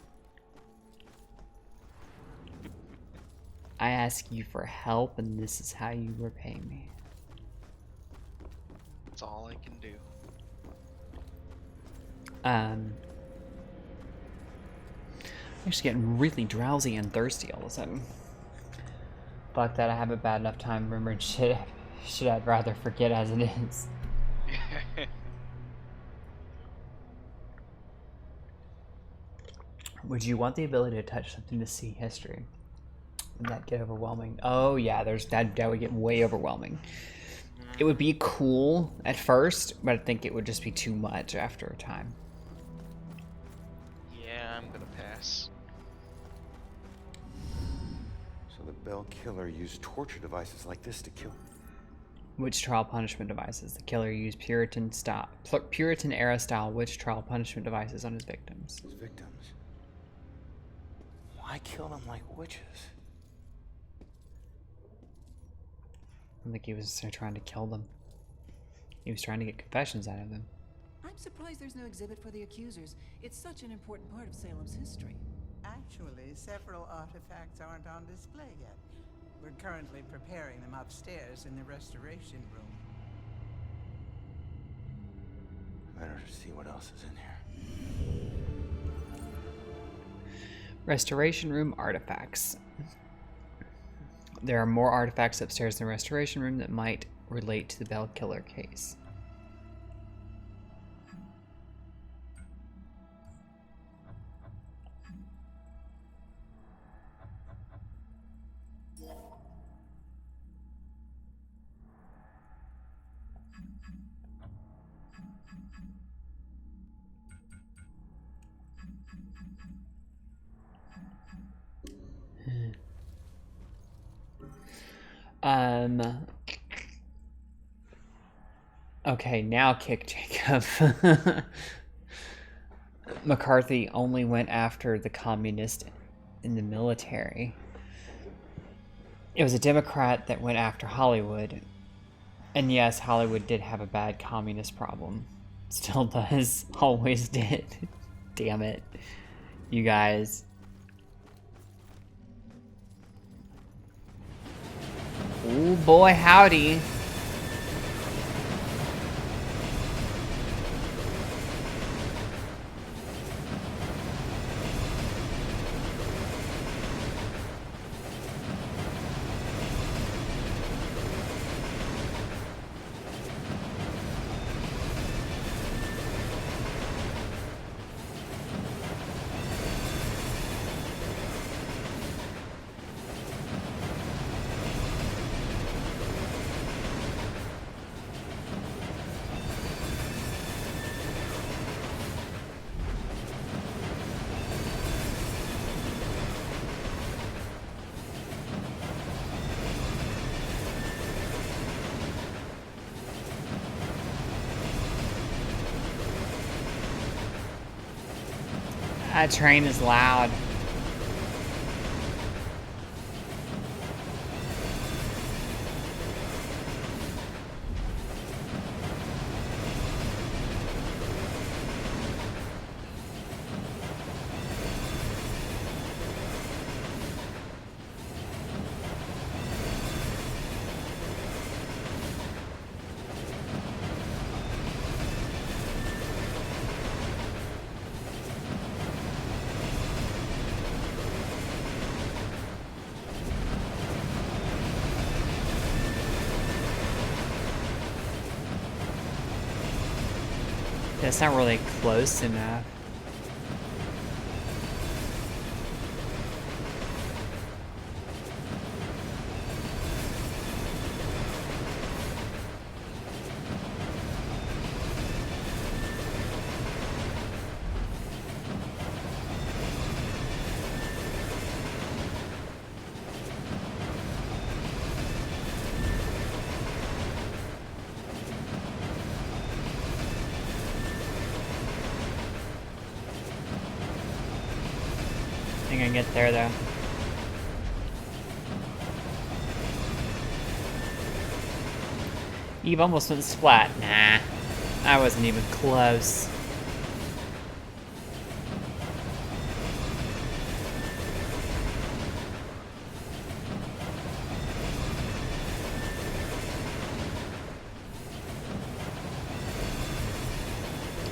Speaker 1: I ask you for help, and this is how you repay me.
Speaker 2: That's all I can do.
Speaker 1: I'm actually getting really drowsy and thirsty all of a sudden. Fuck that, I have a bad enough time remembering shit I'd rather forget as it is. Would you want the ability to touch something to see history? Would that get overwhelming? Oh yeah, that would get way overwhelming. It would be cool at first, but I think it would just be too much after a time.
Speaker 2: Yeah, I'm gonna pass.
Speaker 3: So the Bell killer used torture devices like this to kill.
Speaker 1: Witch trial punishment devices. The killer used Puritan-era style witch trial punishment devices on his victims.
Speaker 3: His victims? Why kill them like witches?
Speaker 1: I think he was trying to kill them. He was trying to get confessions out of them.
Speaker 14: I'm surprised there's no exhibit for the accusers. It's such an important part of Salem's history.
Speaker 18: Actually, several artifacts aren't on display yet. We're currently preparing them upstairs in the restoration room.
Speaker 3: Better see what else is in here.
Speaker 1: Restoration room artifacts. There are more artifacts upstairs in the restoration room that might relate to the Bell killer case. Okay, now kick Jacob. McCarthy only went after the communist in the military. It was a Democrat that went after Hollywood. And yes, Hollywood did have a bad communist problem. Still does. Always did. Damn it. You guys. Ooh, boy, howdy. That train is loud. That's not really close enough. get there, though. Eve almost went splat. Nah, I wasn't even close.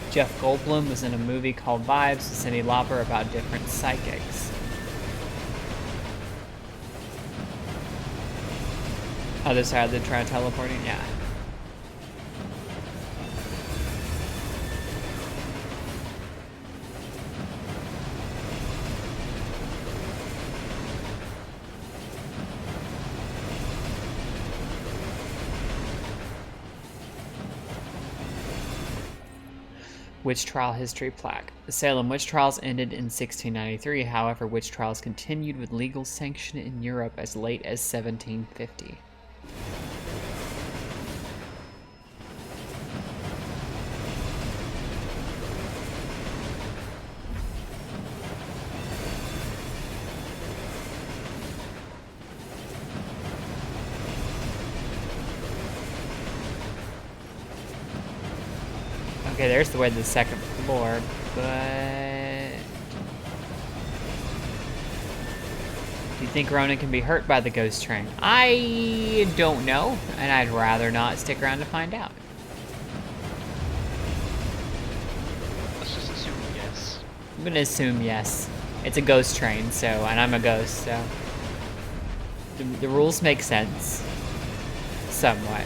Speaker 1: Jeff Goldblum was in a movie called Vibes with Cyndi Lauper about different psychics. Other side of the teleporting, yeah. Witch trial history plaque. The Salem witch trials ended in 1693, however, witch trials continued with legal sanction in Europe as late as 1750. Okay, there's the way to the second floor, but... Do you think Ronan can be hurt by the ghost train? I don't know, and I'd rather not stick around to find out.
Speaker 2: Let's just assume yes.
Speaker 1: I'm gonna assume yes. It's a ghost train, so, and I'm a ghost, so... The rules make sense. Somewhat.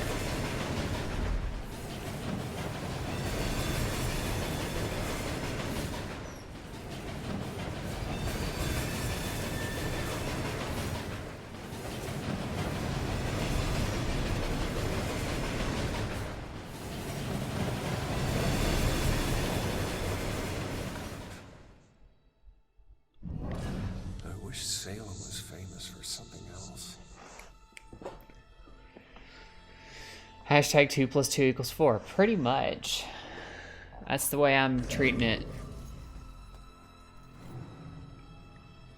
Speaker 6: Salem was famous for something else.
Speaker 1: Hashtag 2 + 2 = 4. Pretty much. That's the way I'm treating it.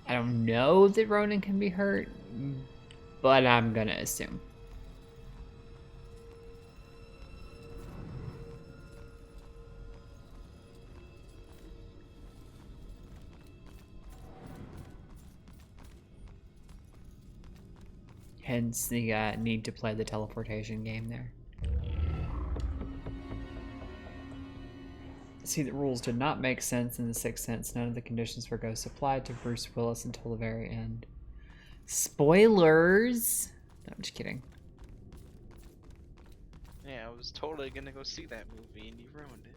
Speaker 1: I don't know that Ronan can be hurt, but I'm gonna assume. Hence the need to play the teleportation game there. See, the rules did not make sense in The Sixth Sense. None of the conditions for ghosts applied to Bruce Willis until the very end. Spoilers! No, I'm just kidding.
Speaker 2: Yeah, I was totally gonna go see that movie and you ruined it.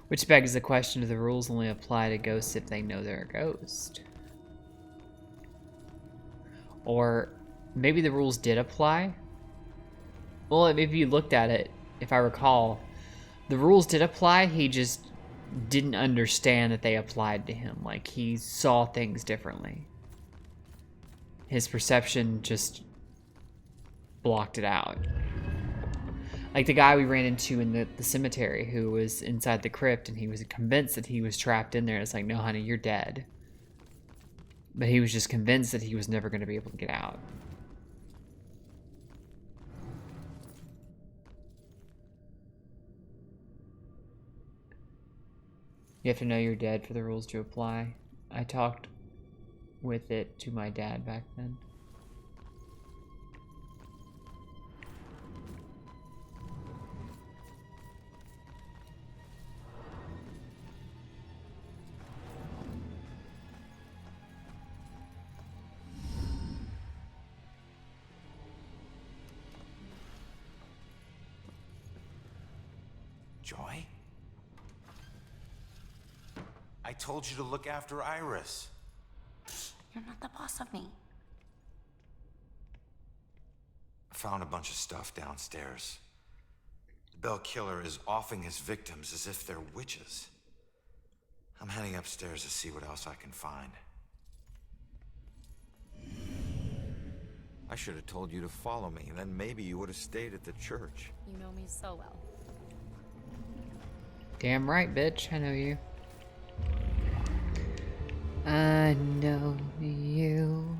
Speaker 1: Which begs the question, do the rules only apply to ghosts if they know they're a ghost? Or maybe the rules did apply? Well, if you looked at it, if I recall, the rules did apply, he just didn't understand that they applied to him. Like, he saw things differently. His perception just blocked it out. Like the guy we ran into in the cemetery who was inside the crypt and he was convinced that he was trapped in there. It's like, no, honey, you're dead. But he was just convinced that he was never going to be able to get out. You have to know you're dead for the rules to apply. I talked with it to my dad back then.
Speaker 3: Joy? I told you to look after Iris.
Speaker 11: You're not the boss of me.
Speaker 3: I found a bunch of stuff downstairs. The Bell Killer is offing his victims as if they're witches. I'm heading upstairs to see what else I can find. I should have told you to follow me, then maybe you would have stayed at the church.
Speaker 19: You know me so well.
Speaker 1: Damn right, bitch. I know you. I know you.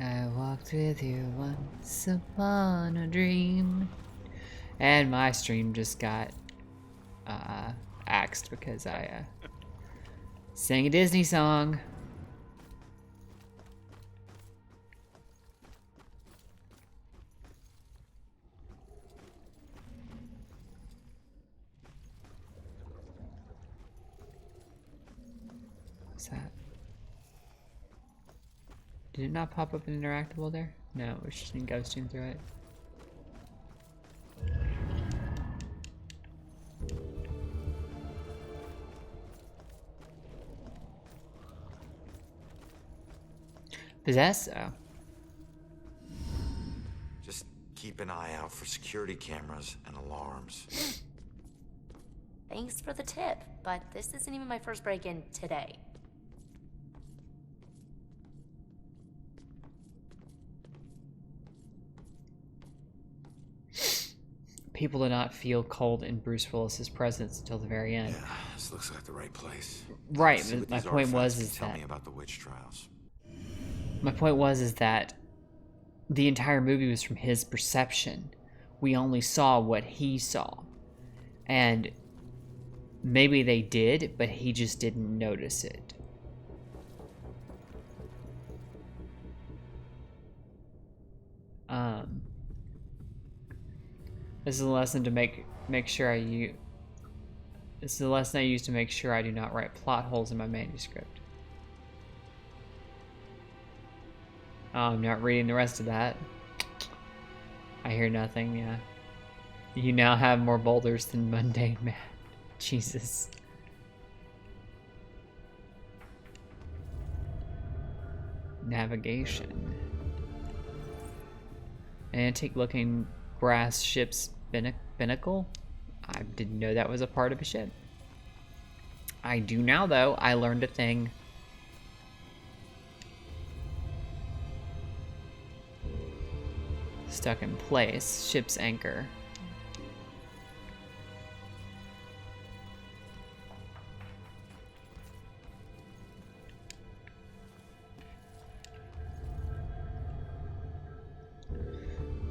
Speaker 1: I walked with you once upon a dream. And my stream just got axed because I sang a Disney song. What's that? Did it not pop up an interactable there? No, it was just ghosting through it. Possess? Oh.
Speaker 3: Just keep an eye out for security cameras and alarms.
Speaker 19: Thanks for the tip, but this isn't even my first break-in today.
Speaker 1: People did not feel cold in Bruce Willis's presence until the very end.
Speaker 3: Yeah, this looks like the right place.
Speaker 1: Right,
Speaker 3: See
Speaker 1: but
Speaker 3: what
Speaker 1: my
Speaker 3: these
Speaker 1: point was
Speaker 3: artifacts
Speaker 1: is
Speaker 3: tell
Speaker 1: that
Speaker 3: me about the witch trials.
Speaker 1: my point was is that the entire movie was from his perception. We only saw what he saw. And maybe they did, but he just didn't notice it. This is a lesson to make sure this is a lesson I use to make sure I do not write plot holes in my manuscript. Oh, I'm not reading the rest of that. I hear nothing, yeah. You now have more boulders than mundane man. Jesus. Navigation. Antique looking brass ship's binnacle? I didn't know that was a part of a ship. I do now, though. I learned a thing. Stuck in place. Ship's anchor.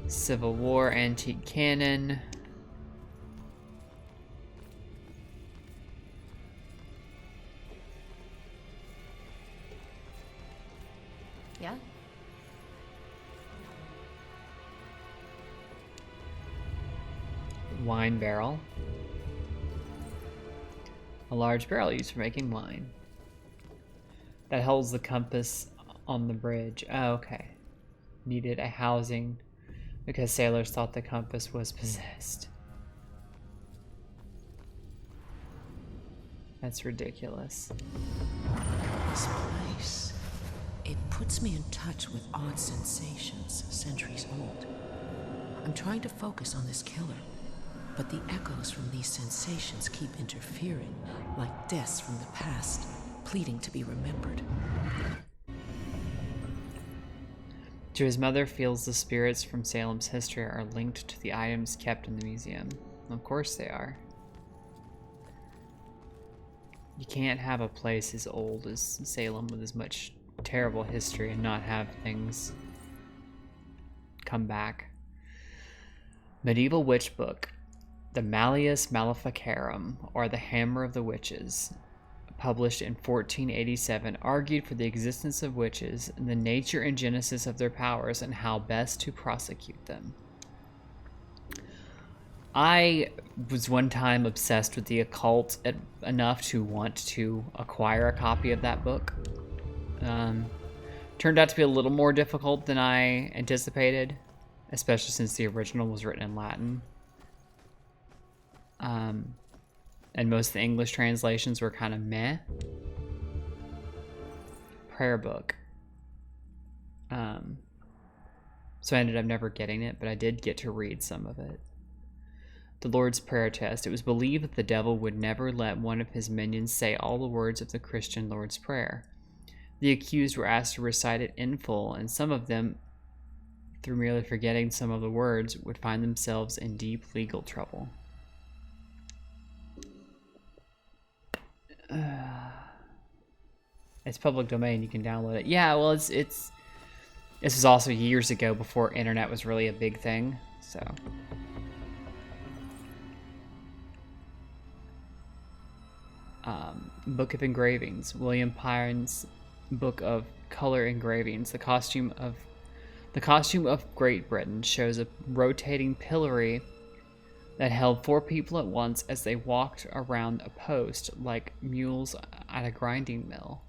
Speaker 1: Civil War antique cannon.
Speaker 19: Yeah?
Speaker 1: Wine barrel. A large barrel used for making wine. That holds the compass on the bridge. Oh, okay. Needed a housing because sailors thought the compass was possessed. That's ridiculous.
Speaker 7: This place, it puts me in touch with odd sensations centuries old. I'm trying to focus on this killer, but the echoes from these sensations keep interfering, like deaths from the past, pleading to be remembered.
Speaker 1: To his mother feels the spirits from Salem's history are linked to the items kept in the museum. Of course they are. You can't have a place as old as Salem with as much terrible history and not have things come back. Medieval witch book. The Malleus Maleficarum, or the Hammer of the Witches, published in 1487, argued for the existence of witches, the nature and genesis of their powers, and how best to prosecute them. I was one time obsessed with the occult enough to want to acquire a copy of that book. Turned out to be a little more difficult than I anticipated, especially since the original was written in Latin. And most of the English translations were kind of meh. Prayer book. So I ended up never getting it, but I did get to read some of it. The Lord's Prayer Test. It was believed that the devil would never let one of his minions say all the words of the Christian Lord's Prayer. The accused were asked to recite it in full, and some of them through merely forgetting some of the words, would find themselves in deep legal trouble. It's public domain. You can download it. Yeah, well, it's. This was also years ago before internet was really a big thing. So. Book of Engravings. William Pyron's Book of Color Engravings. The costume of Great Britain shows a rotating pillory that held 4 people at once as they walked around a post like mules at a grinding mill.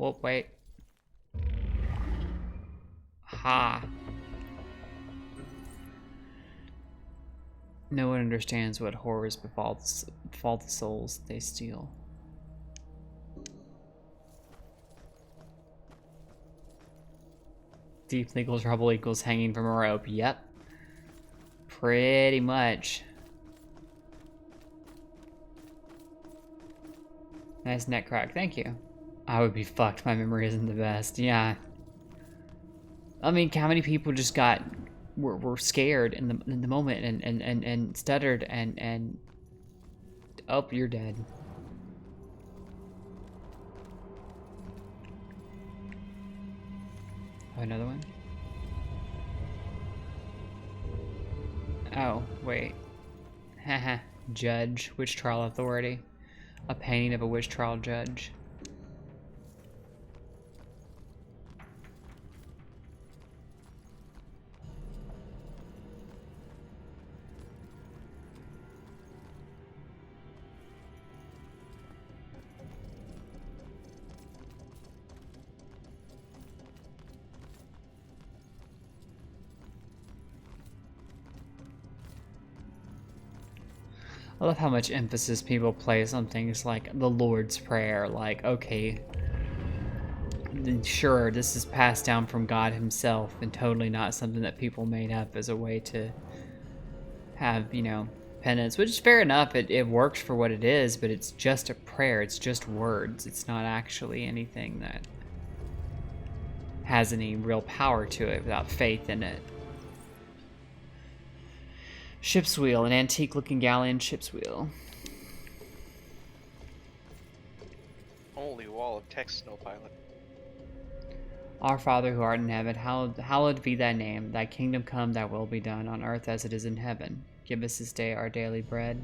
Speaker 1: Oh, wait. Ha. No one understands what horrors befall the souls they steal. Deep legal trouble equals hanging from a rope. Yep. Pretty much. Nice neck crack. Thank you. I would be fucked. My memory isn't the best. Yeah. I mean, how many people just were scared in the moment and stuttered and oh, you're dead. Oh, another one? Oh, wait. Haha. Judge. Witch trial authority. A painting of a witch trial judge. I love how much emphasis people place on things like the Lord's Prayer. Like, okay, sure, this is passed down from God himself and totally not something that people made up as a way to have, you know, penance, which is fair enough. It works for what it is, but it's just a prayer. It's just words. It's not actually anything that has any real power to it without faith in it. Ship's wheel, an antique-looking galleon ship's wheel.
Speaker 2: Holy wall of text, no pilot.
Speaker 1: Our Father who art in heaven, hallowed be thy name. Thy kingdom come, thy will be done, on earth as it is in heaven. Give us this day our daily bread,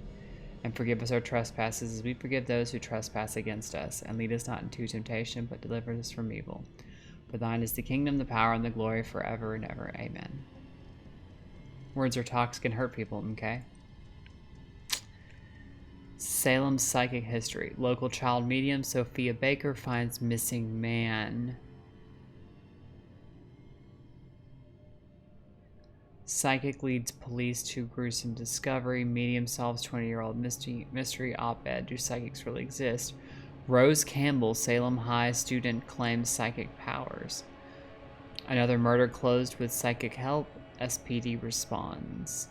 Speaker 1: and forgive us our trespasses as we forgive those who trespass against us. And lead us not into temptation, but deliver us from evil. For thine is the kingdom, the power, and the glory forever and ever. Amen. Words or talks can hurt people, okay? Salem's psychic history. Local child medium Sophia Baker finds missing man. Psychic leads police to gruesome discovery. Medium solves 20-year-old mystery op-ed. Do psychics really exist? Rose Campbell, Salem High student, claims psychic powers. Another murder closed with psychic help. SPD responds.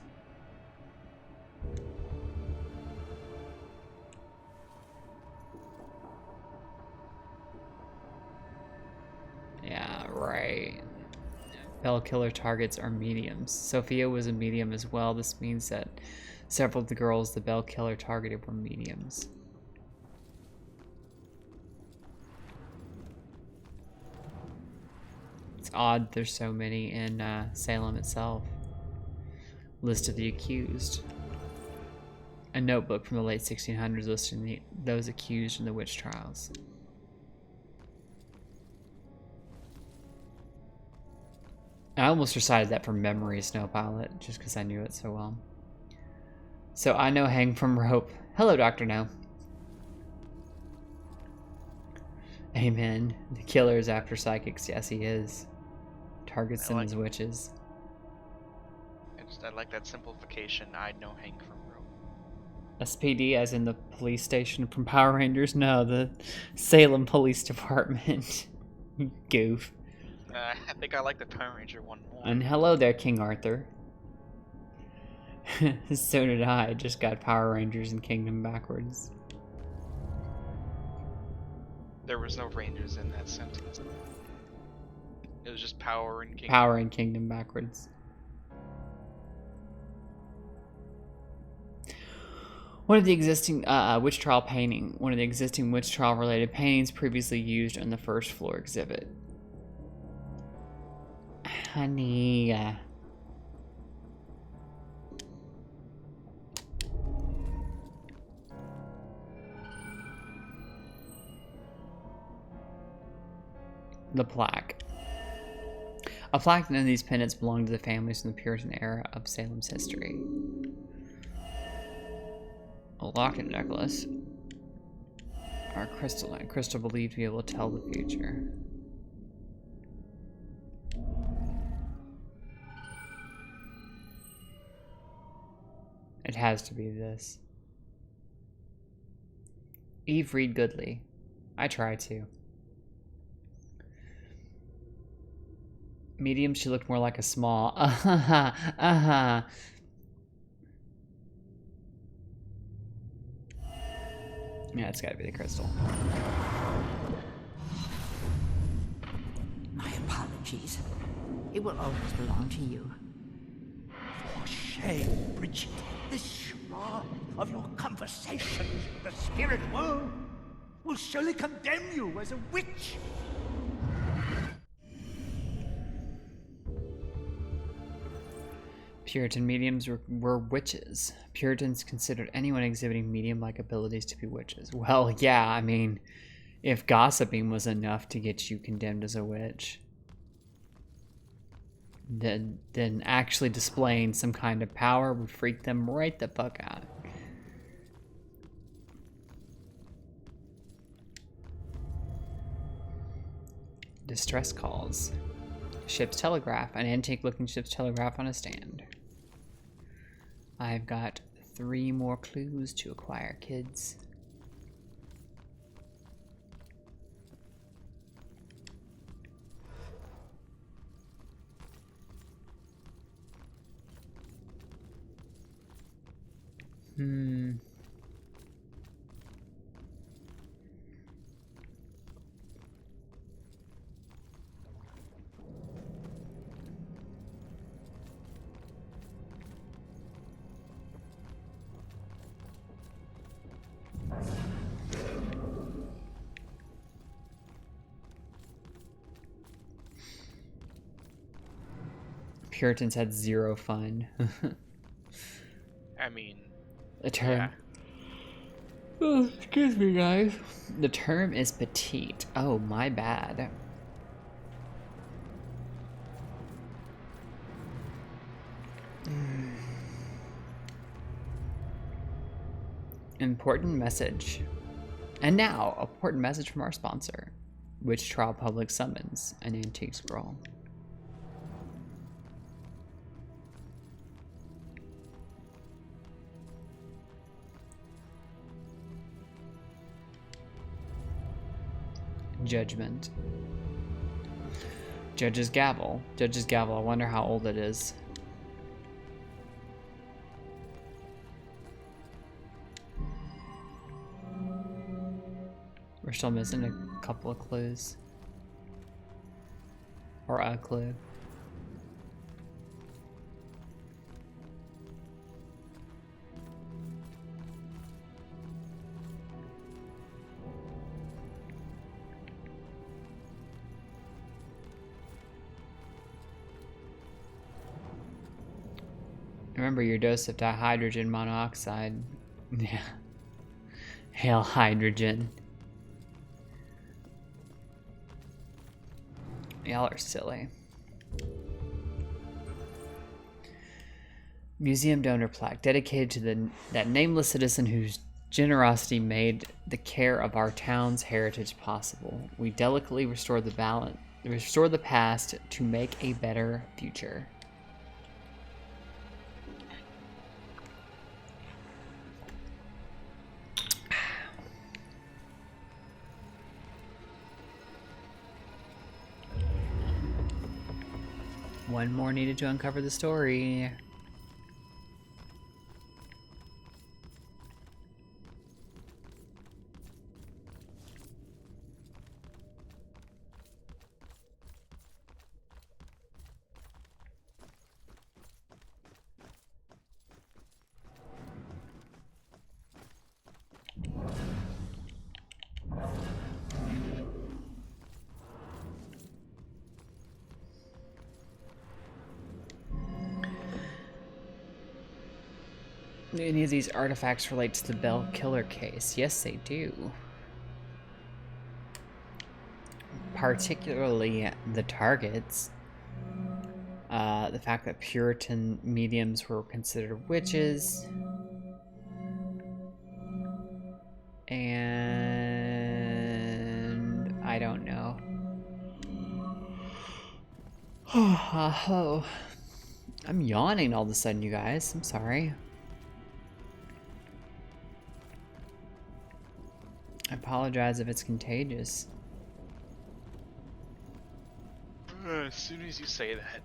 Speaker 1: Yeah, right. Bell killer targets are mediums. Sophia was a medium as well. This means that several of the girls the Bell killer targeted were mediums. It's odd there's so many in Salem itself. List of the accused. A notebook from the late 1600s listing those accused in the witch trials. I almost recited that from memory, Snowpilot, just because I knew it so well. So I know hang from rope. Hello, Dr. No. Amen. The killer is after psychics. Yes, he is. Targets them as witches.
Speaker 2: I like that simplification. I know hang from rope.
Speaker 1: SPD, as in the police station from Power Rangers? No, the Salem Police Department. Goof.
Speaker 2: I think I like the Power Ranger one more.
Speaker 1: And hello there, King Arthur. So did I. Just got Power Rangers and Kingdom backwards.
Speaker 2: There was no Rangers in that sentence. It was just Power and Kingdom.
Speaker 1: Power and Kingdom backwards. One of the existing witch trial painting. One of the existing witch trial related paintings previously used on the first floor exhibit. Honey. The plaque. A plaque none of these pendants belonged to the families from the Puritan era of Salem's history. A locket necklace. Or crystal believed to be able to tell the future. It has to be this. Eve read goodly. I try to. Medium, she looked more like a small. Yeah, it's gotta be the crystal.
Speaker 20: My apologies. It will always belong to you.
Speaker 21: For shame, Bridget. This charade of your conversations with the spirit world will surely condemn you as a witch.
Speaker 1: Puritan mediums were witches. Puritans considered anyone exhibiting medium-like abilities to be witches. Well, yeah, I mean, if gossiping was enough to get you condemned as a witch, then actually displaying some kind of power would freak them right the fuck out. Distress calls. Ship's telegraph. An antique-looking ship's telegraph on a stand. I've got 3 more clues to acquire, kids. Puritans had 0 fun.
Speaker 2: I mean,
Speaker 1: the term. Yeah. Oh, excuse me, guys. The term is petite. Oh, my bad. Important message. And now, important message from our sponsor. Witch Trial Public Summons, an antique scroll. Judgment. Judge's gavel. Judge's gavel. I wonder how old it is. We're still missing a couple of clues. Or a clue. Remember your dose of dihydrogen monoxide. Yeah. Hail hydrogen. Y'all are silly. Museum donor plaque dedicated to that nameless citizen whose generosity made the care of our town's heritage possible. We delicately restore the past to make a better future. One more needed to uncover the story. Do any of these artifacts relate to the Bell Killer case? Yes, they do. Particularly the targets. The fact that Puritan mediums were considered witches. And I don't know. Oh, I'm yawning all of a sudden, you guys. I'm sorry. I apologize if it's contagious.
Speaker 2: As soon as you say that.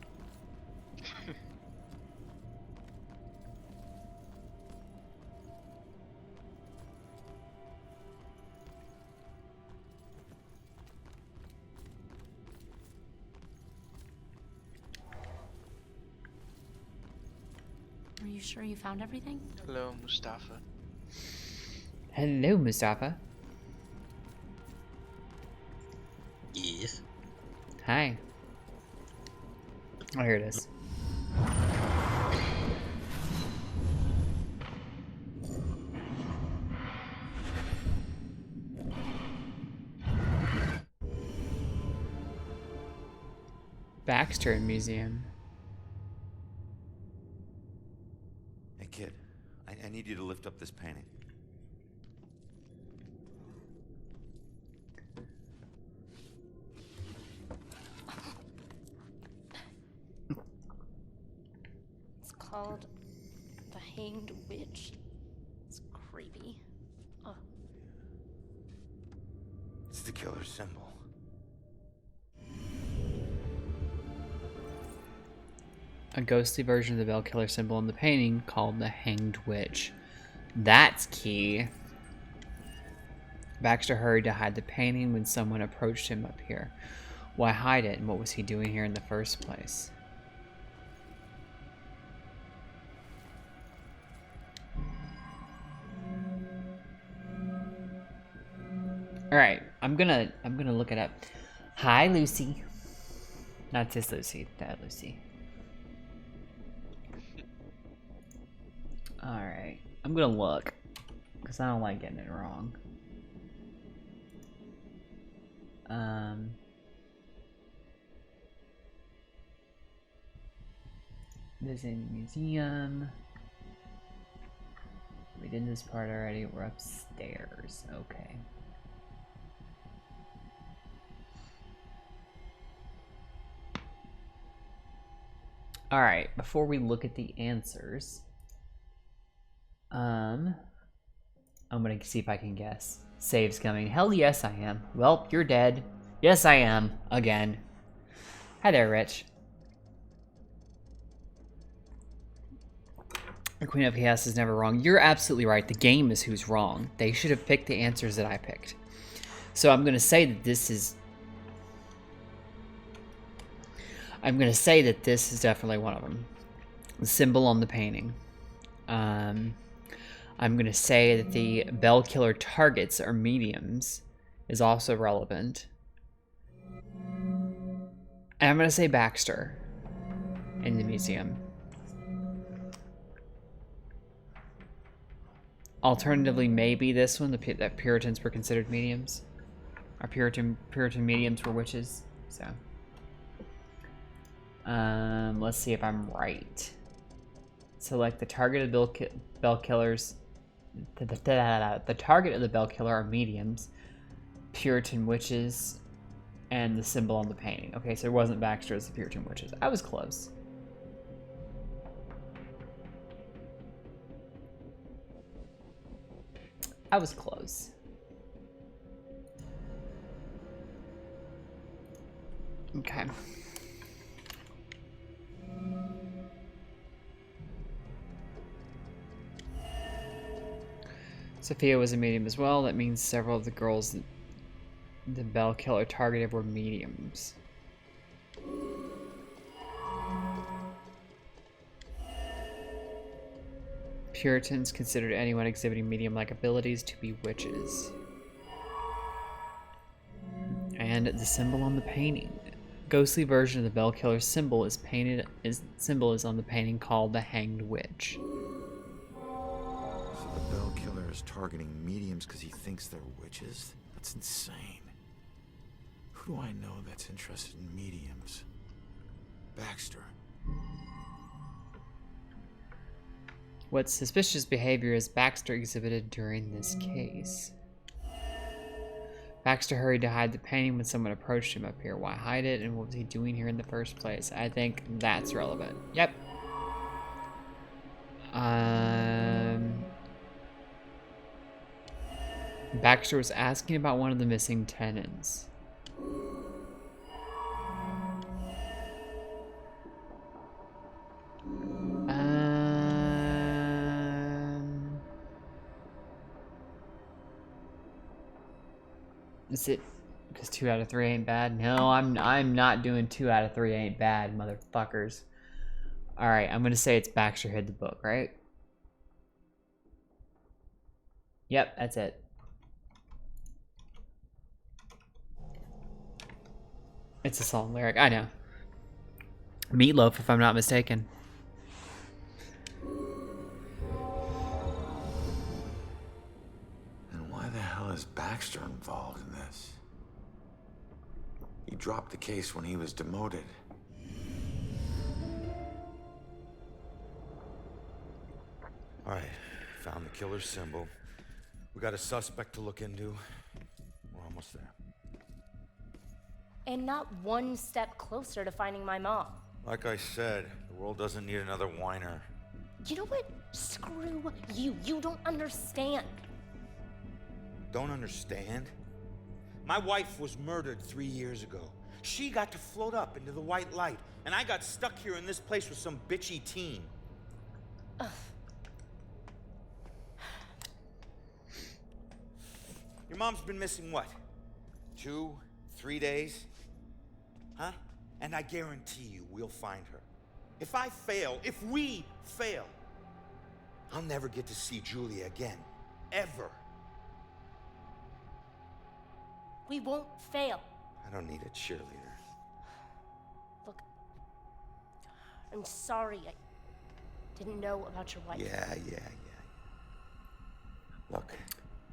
Speaker 19: Are you sure you found everything?
Speaker 2: Hello, Mustafa.
Speaker 1: Hello, Mustafa.
Speaker 15: Yes.
Speaker 1: Hi. Oh, here it is. Baxter Museum.
Speaker 3: Hey, kid. I need you to lift up this painting.
Speaker 19: It's called The Hanged Witch. It's creepy. Oh.
Speaker 3: It's the killer's symbol.
Speaker 1: A ghostly version of the Bell Killer symbol in the painting called the Hanged Witch. That's key. Baxter hurried to hide the painting when someone approached him up here. Why hide it, and what was he doing here in the first place? Alright, I'm gonna look it up. Hi, Lucy. Not this Lucy, that Lucy. Alright, I'm gonna look, because I don't like getting it wrong. Visiting the museum. We did this part already, we're upstairs, okay. Alright, before we look at the answers, I'm gonna see if I can guess. Save's coming. Hell yes I am. Welp, you're dead. Yes I am. Again. Hi there, Rich. The Queen of Chaos is never wrong. You're absolutely right. The game is who's wrong. They should have picked the answers that I picked. So I'm gonna say that this is... I'm gonna say that this is definitely one of them. The symbol on the painting. I'm gonna say that the Bell Killer targets are mediums is also relevant. And I'm gonna say Baxter in the museum. Alternatively, maybe this one, that Puritans were considered mediums. Or Puritan mediums were witches. So, let's see if I'm right. Select the target of the Bell Killers. The target of the Bell Killer are mediums, Puritan witches, and the symbol on the painting. Okay, so it wasn't Baxter as the Puritan witches. I was close. I was close. Okay. Sophia was a medium as well. That means several of the girls that the Bell Killer targeted were mediums. Puritans considered anyone exhibiting medium-like abilities to be witches. And the symbol on the painting. Ghostly version of the Bell Killer's symbol is on the painting called the Hanged Witch.
Speaker 3: The Bell Killer is targeting mediums because he thinks they're witches? That's insane. Who do I know that's interested in mediums? Baxter.
Speaker 1: What suspicious behavior has Baxter exhibited during this case? Baxter hurried to hide the painting when someone approached him up here. Why hide it, and what was he doing here in the first place? I think that's relevant. Yep. Baxter was asking about one of the missing tenants. Is it because 2 out of 3 ain't bad? No, I'm not doing 2 out of 3 ain't bad, motherfuckers. All right, I'm gonna say it's Baxter hid the book, right? Yep, that's it. It's a song lyric, I know. Meatloaf, if I'm not mistaken.
Speaker 3: And why the hell is Baxter involved in this? He dropped the case when he was demoted.
Speaker 13: All right, found the killer's symbol. We got a suspect to look into. We're almost there.
Speaker 19: And not one step closer to finding my mom.
Speaker 13: Like I said, the world doesn't need another whiner.
Speaker 19: You know what? Screw you. You don't understand.
Speaker 13: Don't understand? My wife was murdered 3 years ago. She got to float up into the white light, and I got stuck here in this place with some bitchy teen.
Speaker 19: Ugh.
Speaker 13: Your mom's been missing what? 2, 3 days? Huh? And I guarantee you we'll find her. If I fail, if we fail, I'll never get to see Julia again. Ever.
Speaker 19: We won't fail.
Speaker 13: I don't need a cheerleader.
Speaker 19: Look, I'm sorry. I didn't know about your wife.
Speaker 13: Yeah. Look.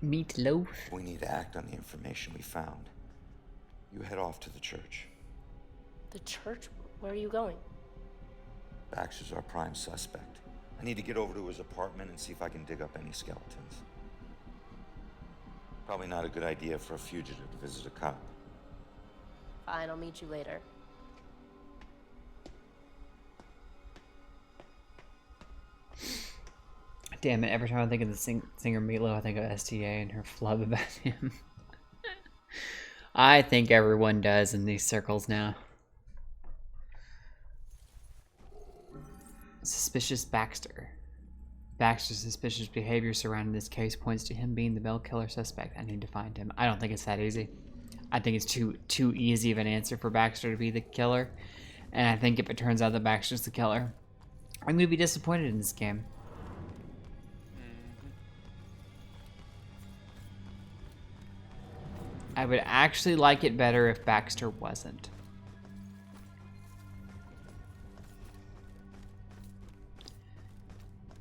Speaker 1: Meatloaf.
Speaker 13: We need to act on the information we found. You head off to the church.
Speaker 19: The church? Where are you going?
Speaker 13: Baxter's our prime suspect. I need to get over to his apartment and see if I can dig up any skeletons. Probably not a good idea for a fugitive to visit a cop.
Speaker 19: Fine, I'll meet you later.
Speaker 1: Damn it, every time I think of the singer Meatloaf, I think of STA and her flub about him. I think everyone does in these circles now. Suspicious Baxter. Baxter's suspicious behavior surrounding this case points to him being the Bell Killer suspect. I need to find him. I don't think it's that easy. I think it's too easy of an answer for Baxter to be the killer. And I think if it turns out that Baxter's the killer, I'm going to be disappointed in this game. I would actually like it better if Baxter wasn't.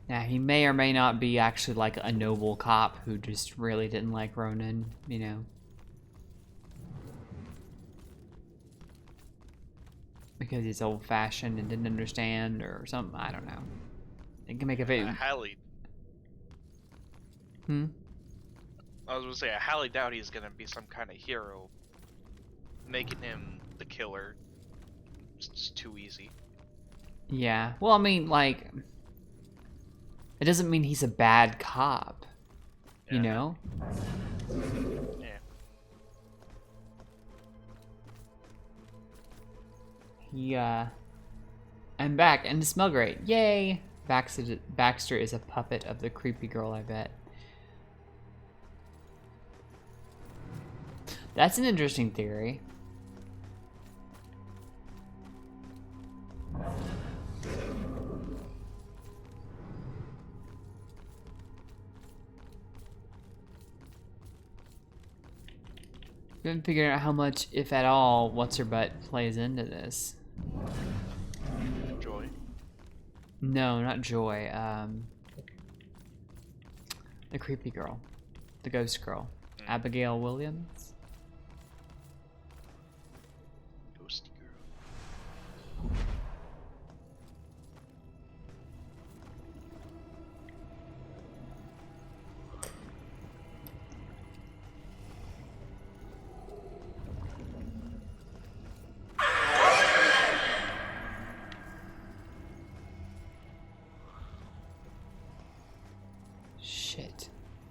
Speaker 1: Now, he may or may not be actually like a noble cop who just really didn't like Ronan, you know. Because he's old-fashioned and didn't understand or something, I don't know. It can make a video.
Speaker 2: Highly. I was gonna say, I highly doubt he's gonna be some kind of hero. Making him the killer. It's just too easy.
Speaker 1: Yeah. Well, I mean, like, it doesn't mean he's a bad cop. Yeah. You know? Yeah. I'm back, and it smells great. Yay! Baxter is a puppet of the creepy girl, I bet. That's an interesting theory. We haven't figured out how much, if at all, What's Her Butt plays into this.
Speaker 2: Joy?
Speaker 1: No, not Joy. The creepy girl. The ghost girl. Abigail Williams.
Speaker 2: Ghosty girl.
Speaker 1: Shit.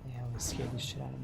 Speaker 1: Yeah, it scared the shit out of me.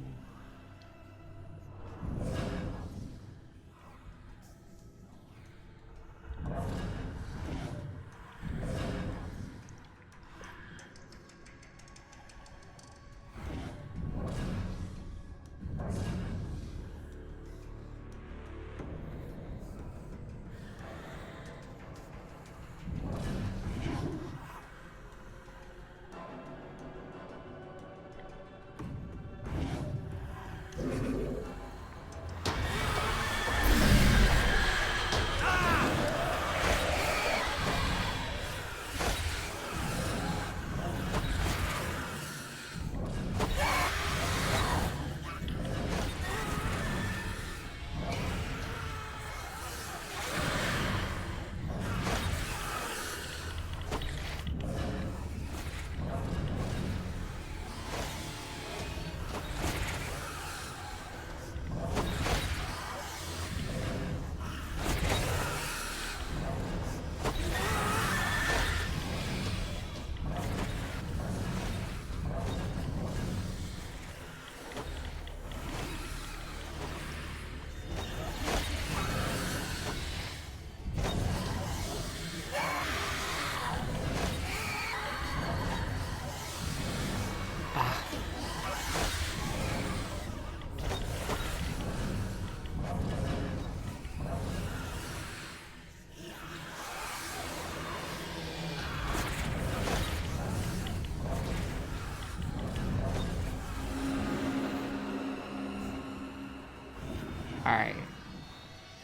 Speaker 1: Alright.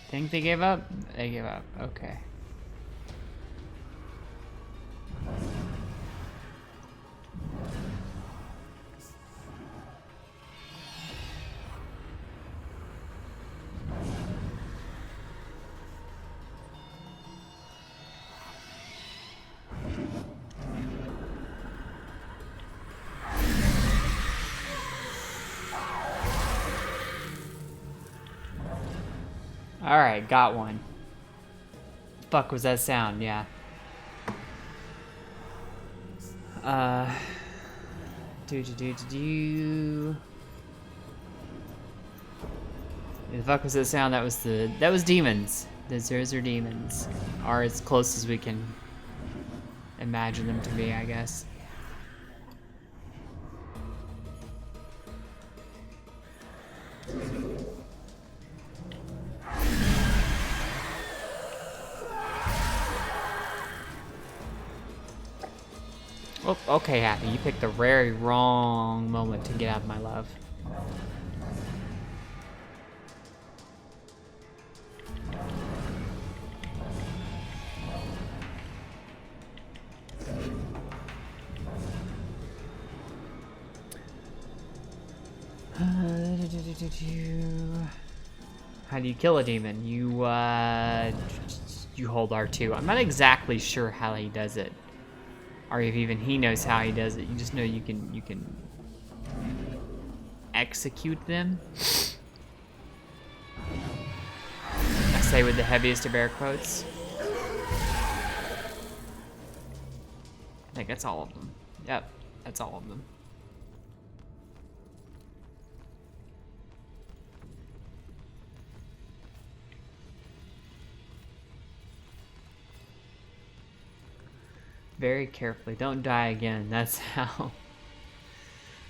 Speaker 1: Think they gave up? They gave up. Okay. Alright, got one. Fuck was that sound? Yeah. The fuck was that sound? That was demons. Those are demons. Are as close as we can imagine them to be, I guess. Oh, okay, Happy. You picked the very wrong moment to get out of my love. How do you kill a demon? You hold R2. I'm not exactly sure how he does it. Or if even he knows how he does it. You just know you can execute them. I say with the heaviest of air quotes. I think that's all of them. Yep, that's all of them. Very carefully. Don't die again. That's how.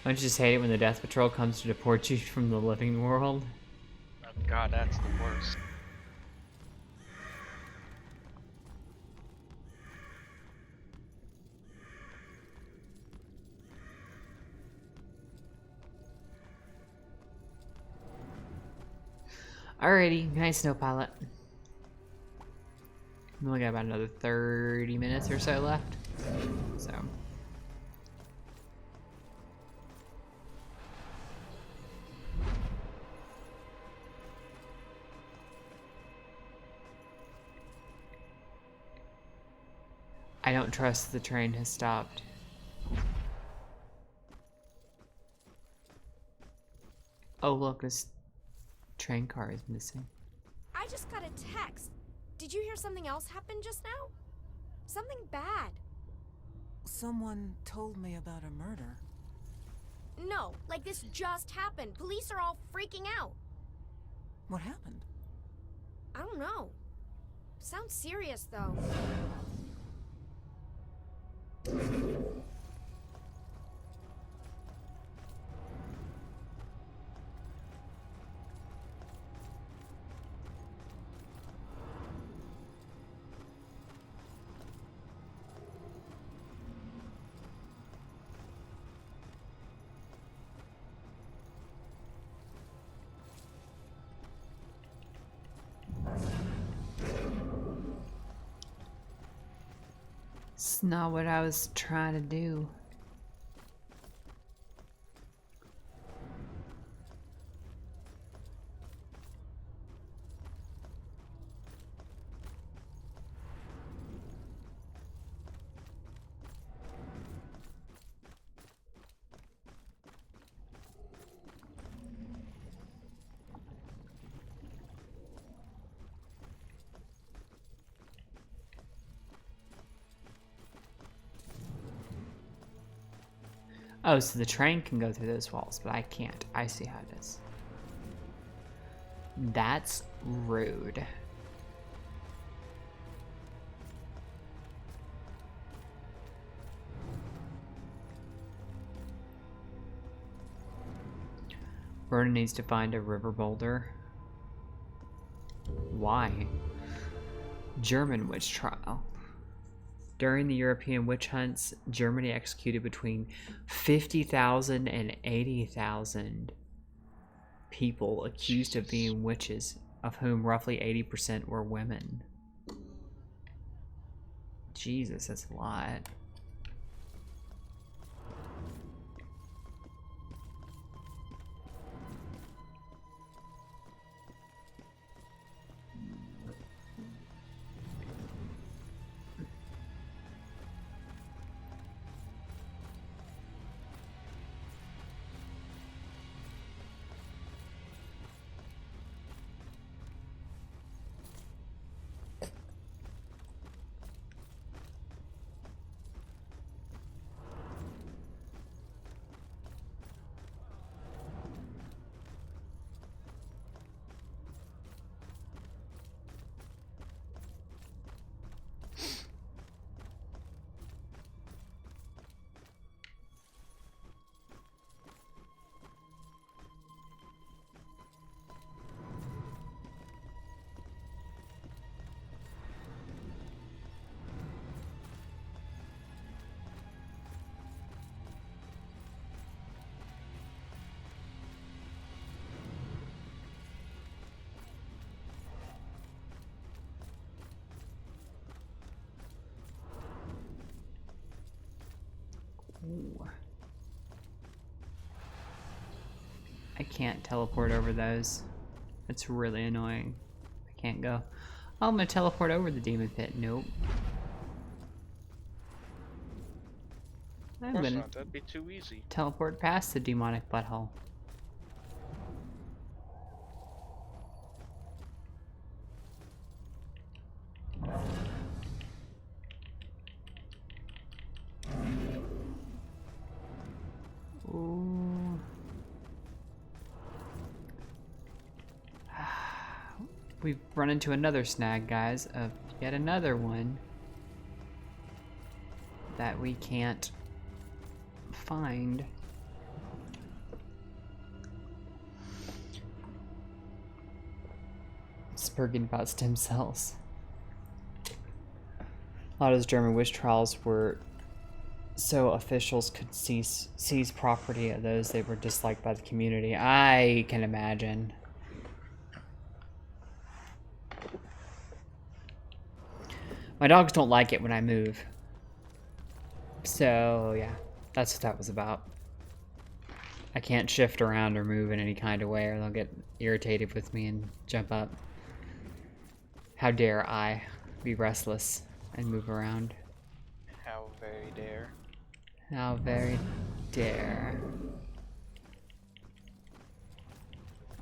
Speaker 1: Don't you just hate it when the Death Patrol comes to deport you from the living world?
Speaker 2: Oh god, that's the worst.
Speaker 1: Alrighty, nice snow pilot. We only got about another 30 minutes or so left. So. I don't trust the train has stopped. Oh look, this train car is missing.
Speaker 4: I just got a text. Did you hear something else happen just now? Something bad.
Speaker 14: Someone told me about a murder.
Speaker 4: No, like this just happened. Police are all freaking out.
Speaker 14: What happened?
Speaker 4: I don't know. Sounds serious, though.
Speaker 1: It's not what I was trying to do. Oh, so the train can go through those walls, but I can't. I see how it is. That's rude. Vernon needs to find a river boulder. Why? German witch trial. During the European witch hunts, Germany executed between 50,000 and 80,000 people accused of being witches, of whom roughly 80% were women. Jesus, that's a lot. Ooh. I can't teleport over those. It's really annoying. I can't go, oh, I'm gonna teleport over the demon pit. Nope. I'm gonna
Speaker 2: not. That'd be too easy.
Speaker 1: teleport past the demonic butthole. Ooh. We've run into another snag, guys, of yet another one that we can't find. Spurging about stem cells. A lot of those German witch trials were so officials could seize property of those they were disliked by the community. I can imagine. My dogs don't like it when I move. So, yeah, that's what that was about. I can't shift around or move in any kind of way or they'll get irritated with me and jump up. How dare I be restless and move around?
Speaker 2: dare.
Speaker 1: How very dare.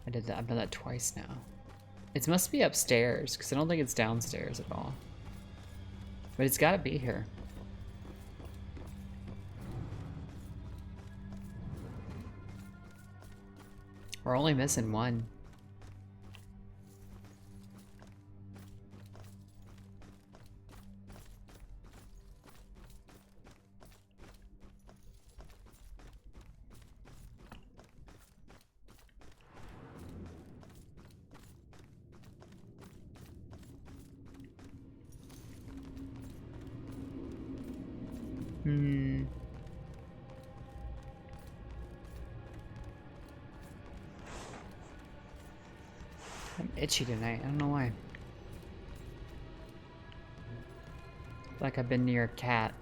Speaker 1: I did that. I've done that twice now. It must be upstairs, because I don't think it's downstairs at all. But it's gotta be here. We're only missing one. I'm itchy tonight. I don't know why. Like I've been near a cat.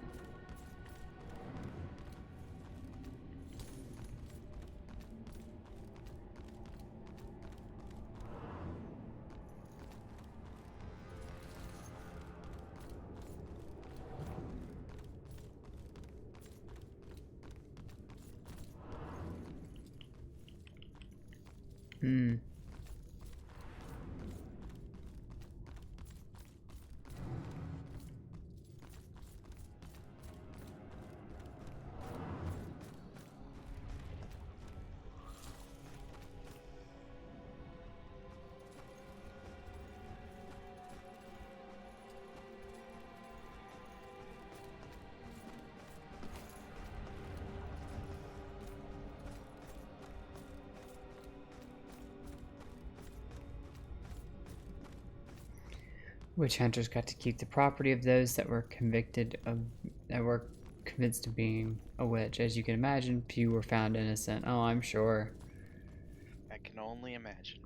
Speaker 1: Witch hunters got to keep the property of those that were convicted of convinced of being a witch. As you can imagine, few were found innocent. Oh, I'm sure.
Speaker 2: I can only imagine.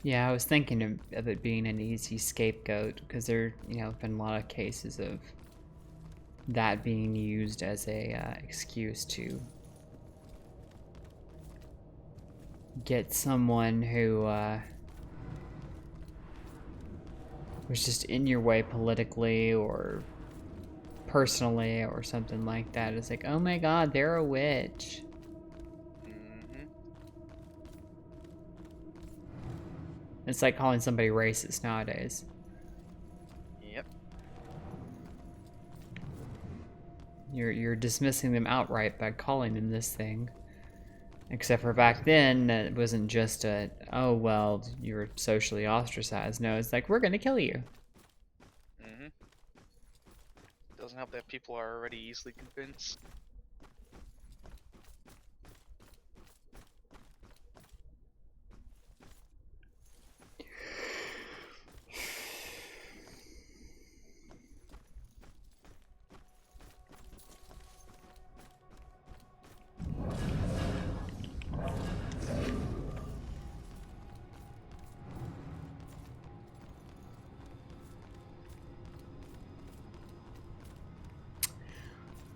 Speaker 1: Yeah, I was thinking of it being an easy scapegoat because there, been a lot of cases of that being used as a excuse to get someone who was just in your way politically or personally or something like that. It's like, oh my god, they're a witch. It's like calling somebody racist nowadays.
Speaker 2: Yep.
Speaker 1: You're dismissing them outright by calling them this thing. Except for back then, it wasn't just a, oh, well, you're socially ostracized. No, it's like, we're gonna kill you.
Speaker 2: Doesn't help that people are already easily convinced.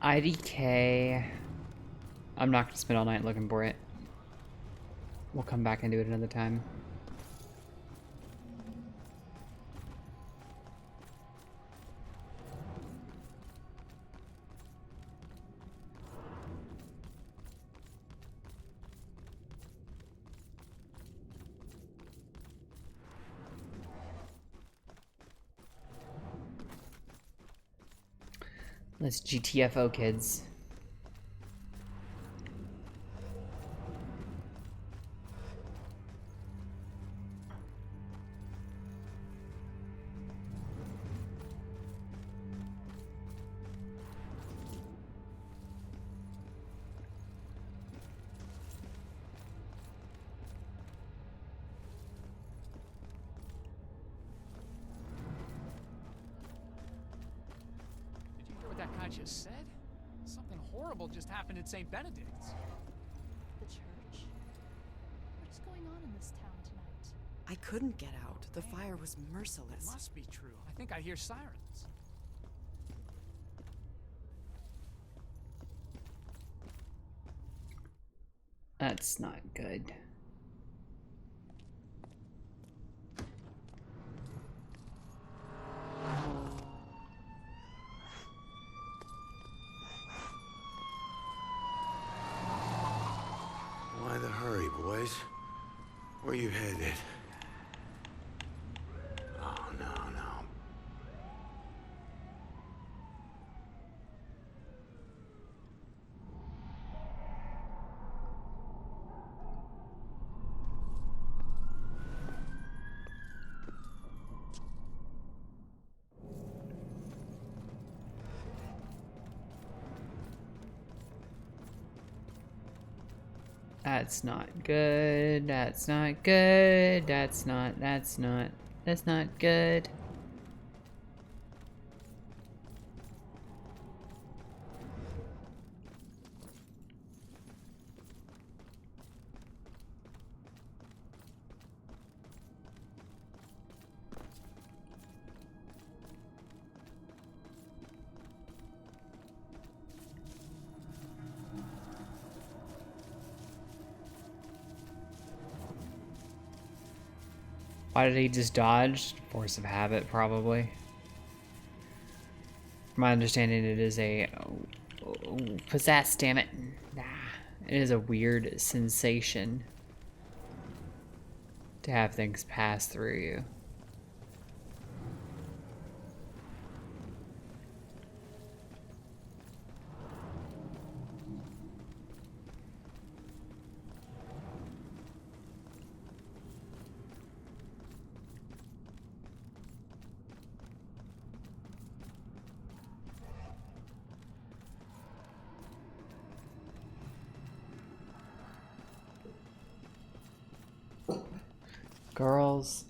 Speaker 1: IDK. I'm not gonna spend all night looking for it. We'll come back and do it another time. Let's GTFO, kids.
Speaker 10: That guy just said? Something horrible just happened at St. Benedict's.
Speaker 16: The church? What is going on in this town tonight?
Speaker 9: I couldn't get out. The fire was merciless.
Speaker 10: It must be true. I think I hear sirens.
Speaker 1: That's not good.
Speaker 3: Why the hurry, boys? Where you headed? Oh, no, no.
Speaker 1: That's not good. That's not good. That's not good. Why did he just dodge? Force of habit, probably. From my understanding, it is a... possess, damn it. Nah. It is a weird sensation to have things pass through you. Girls.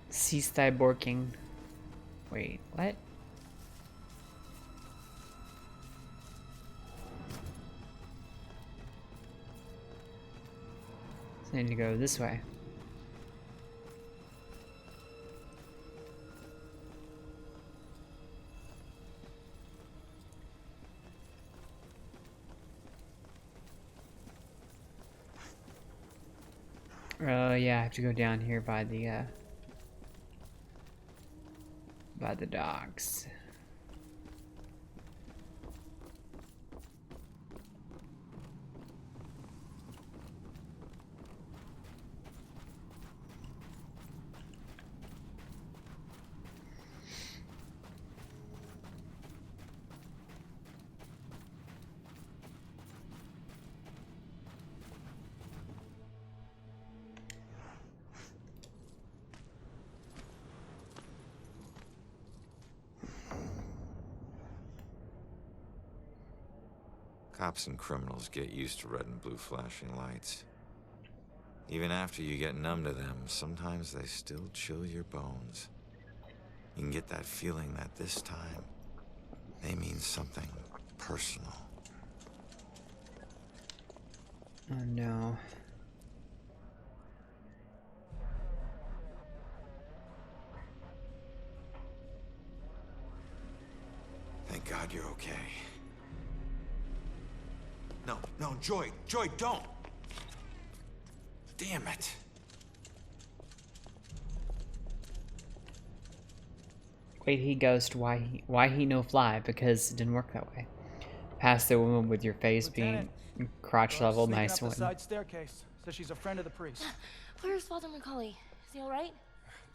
Speaker 1: Cease thy borking. Wait, what? So I need to go this way. Yeah, I have to go down here by the docks.
Speaker 3: Cops and criminals get used to red and blue flashing lights. Even after you get numb to them, sometimes they still chill your bones. You can get that feeling that this time, they mean something personal.
Speaker 1: Oh no.
Speaker 3: Thank God you're okay. No, Joy, don't! Damn it!
Speaker 1: Wait, he ghost. Why he no fly? Because it didn't work that way. Pass the woman with your face
Speaker 17: Lieutenant,
Speaker 1: being crotch level.
Speaker 17: sneaking
Speaker 1: Nice
Speaker 17: up the
Speaker 1: one.
Speaker 17: side staircase. Says she's a friend of the priest.
Speaker 22: Where's Father Macaulay? Is he all right?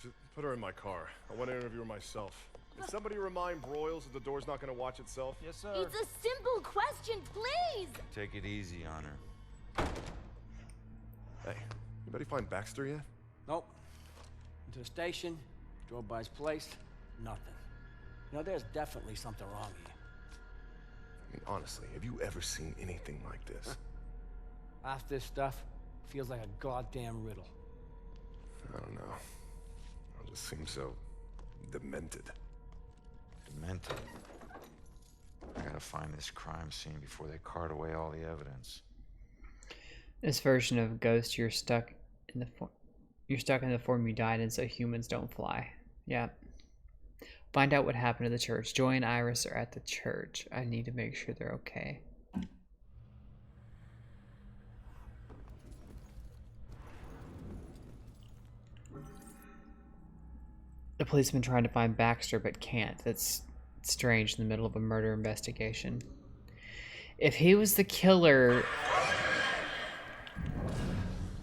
Speaker 6: Just put her in my car. I want to interview her myself. Can somebody remind Broyles that the door's not going to watch itself?
Speaker 17: Yes, sir.
Speaker 22: It's a simple question, please!
Speaker 3: Take it easy on her.
Speaker 6: Hey, anybody find Baxter yet?
Speaker 17: Nope. Went to the station, drove by his place, nothing. You know, there's definitely something wrong here.
Speaker 6: I mean, honestly, have you ever seen anything like this?
Speaker 17: Half this stuff feels like a goddamn riddle.
Speaker 6: I don't know. It just seems so demented.
Speaker 3: Demented. I gotta find this crime scene before they cart away all the evidence.
Speaker 1: This version of Ghost, you're stuck in the form you died in, so humans don't fly. Yeah. Find out what happened to the church. Joy and Iris are at the church. I need to make sure they're okay. The policeman trying to find Baxter but can't. That's strange in the middle of a murder investigation. If he was the killer...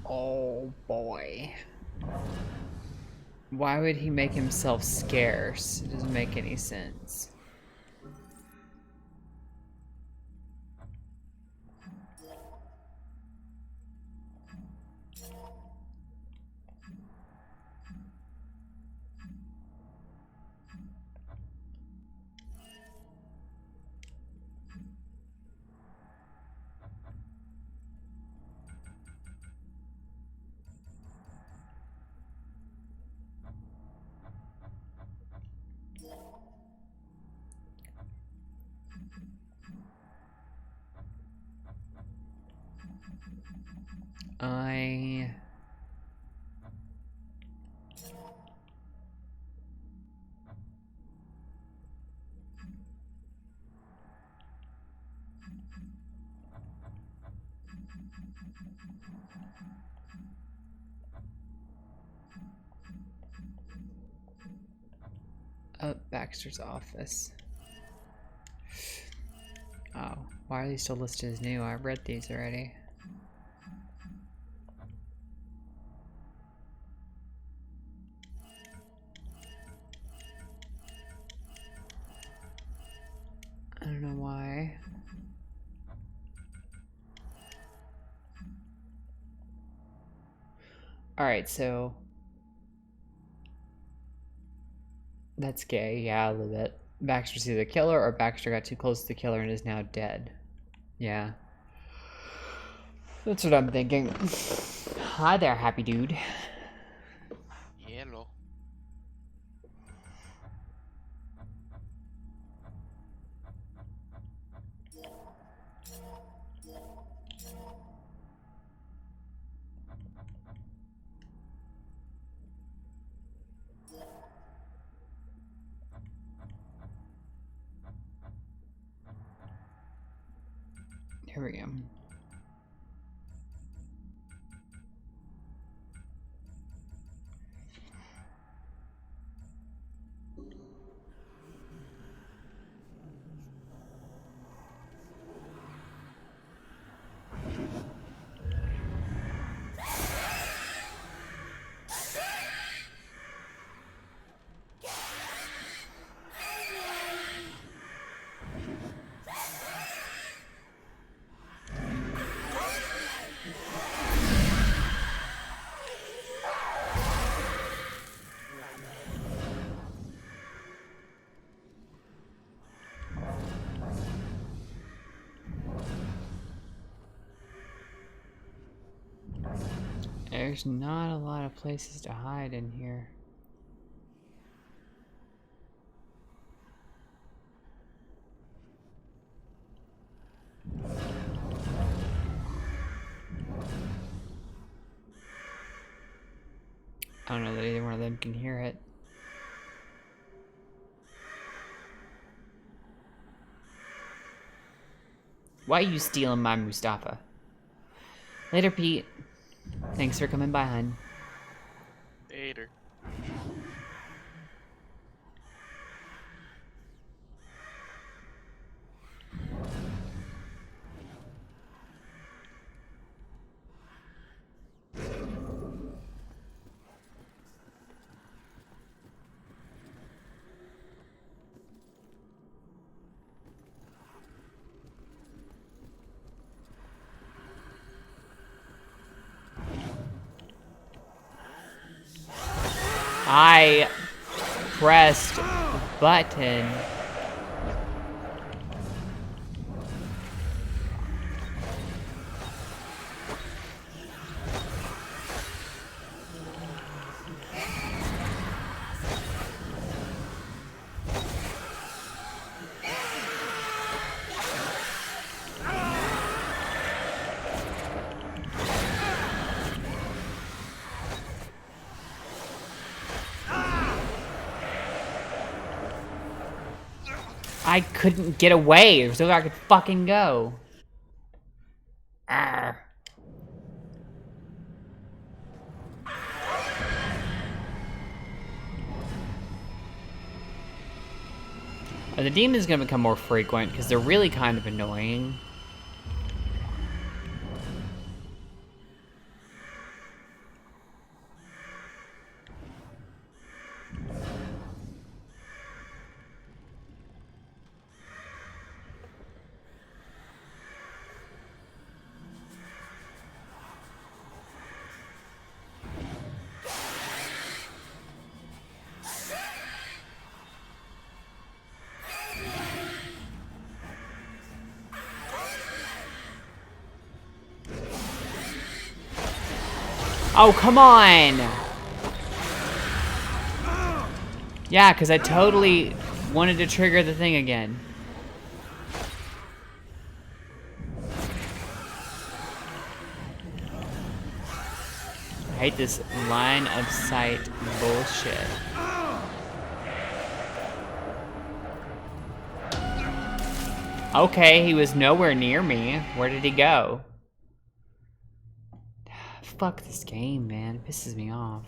Speaker 1: Oh boy. Why would he make himself scarce? It doesn't make any sense. Baxter's office. Oh, why are these still listed as new? I've read these already. I don't know why. Alright, so... That's gay, yeah, a little bit. Baxter's either the killer or Baxter got too close to the killer and is now dead. Yeah. That's what I'm thinking. Hi there, happy dude.
Speaker 2: Hello.
Speaker 1: Here we go. There's not a lot of places to hide in here. I don't know that either one of them can hear it. Why are you stealing my Mustafa? Later, Pete. Thanks for coming by, hun.
Speaker 2: Later.
Speaker 1: I pressed the button. I couldn't get away. There's no way I could fucking go. Arr. The demon's gonna become more frequent because they're really kind of annoying. Oh, come on! Yeah, because I totally wanted to trigger the thing again. I hate this line of sight bullshit. Okay, he was nowhere near me. Where did he go? Fuck this game, man. It pisses me off.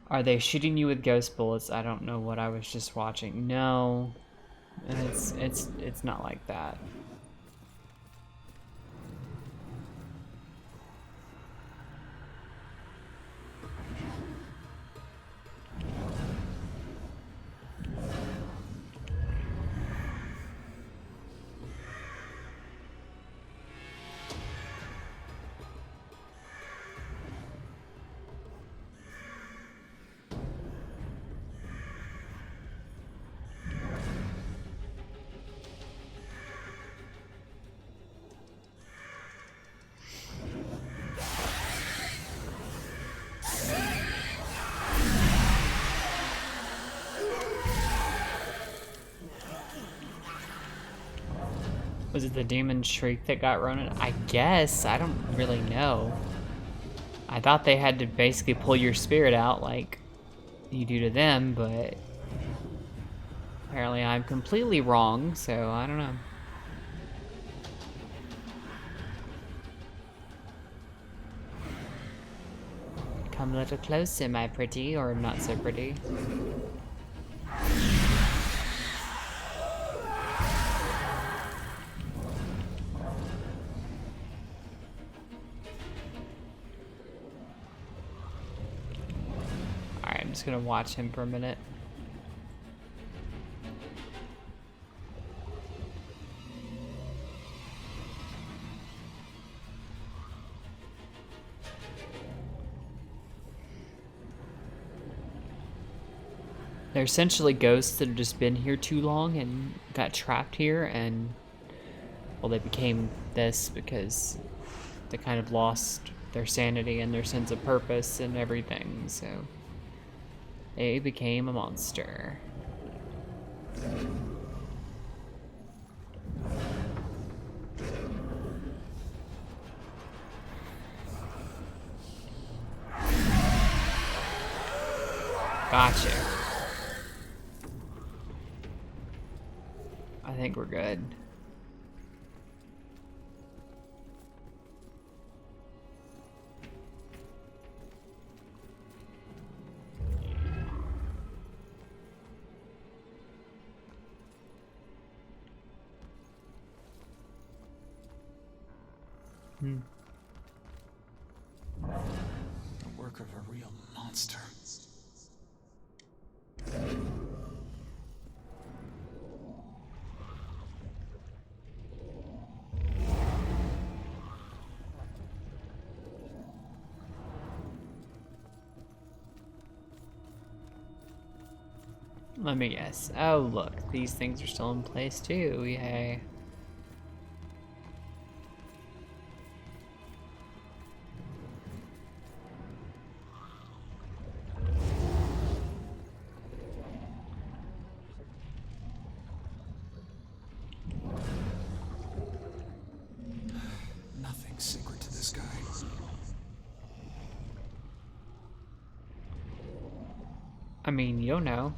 Speaker 1: Are they shooting you with ghost bullets? I don't know what I was just watching. No. It's not like that. Was it the demon shriek that got Ronan? I guess. I don't really know. I thought they had to basically pull your spirit out like you do to them, but apparently I'm completely wrong, so I don't know. Come a little closer, my pretty, or not so pretty. I'm just gonna watch him for a minute. They're essentially ghosts that have just been here too long and got trapped here, and well, they became this because they kind of lost their sanity and their sense of purpose and everything, so they became a monster. Gotcha. I think we're good.
Speaker 10: The work of a real monster.
Speaker 1: Let me guess. Oh, look, these things are still in place too. Yay. I mean, you'll know.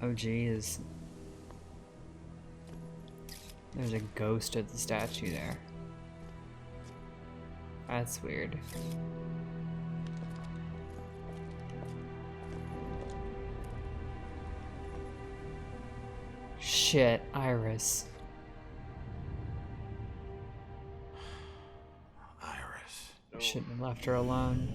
Speaker 1: Oh geez. There's a ghost of the statue there. That's weird. Shit, Iris.
Speaker 3: Iris.
Speaker 1: I shouldn't have left her alone.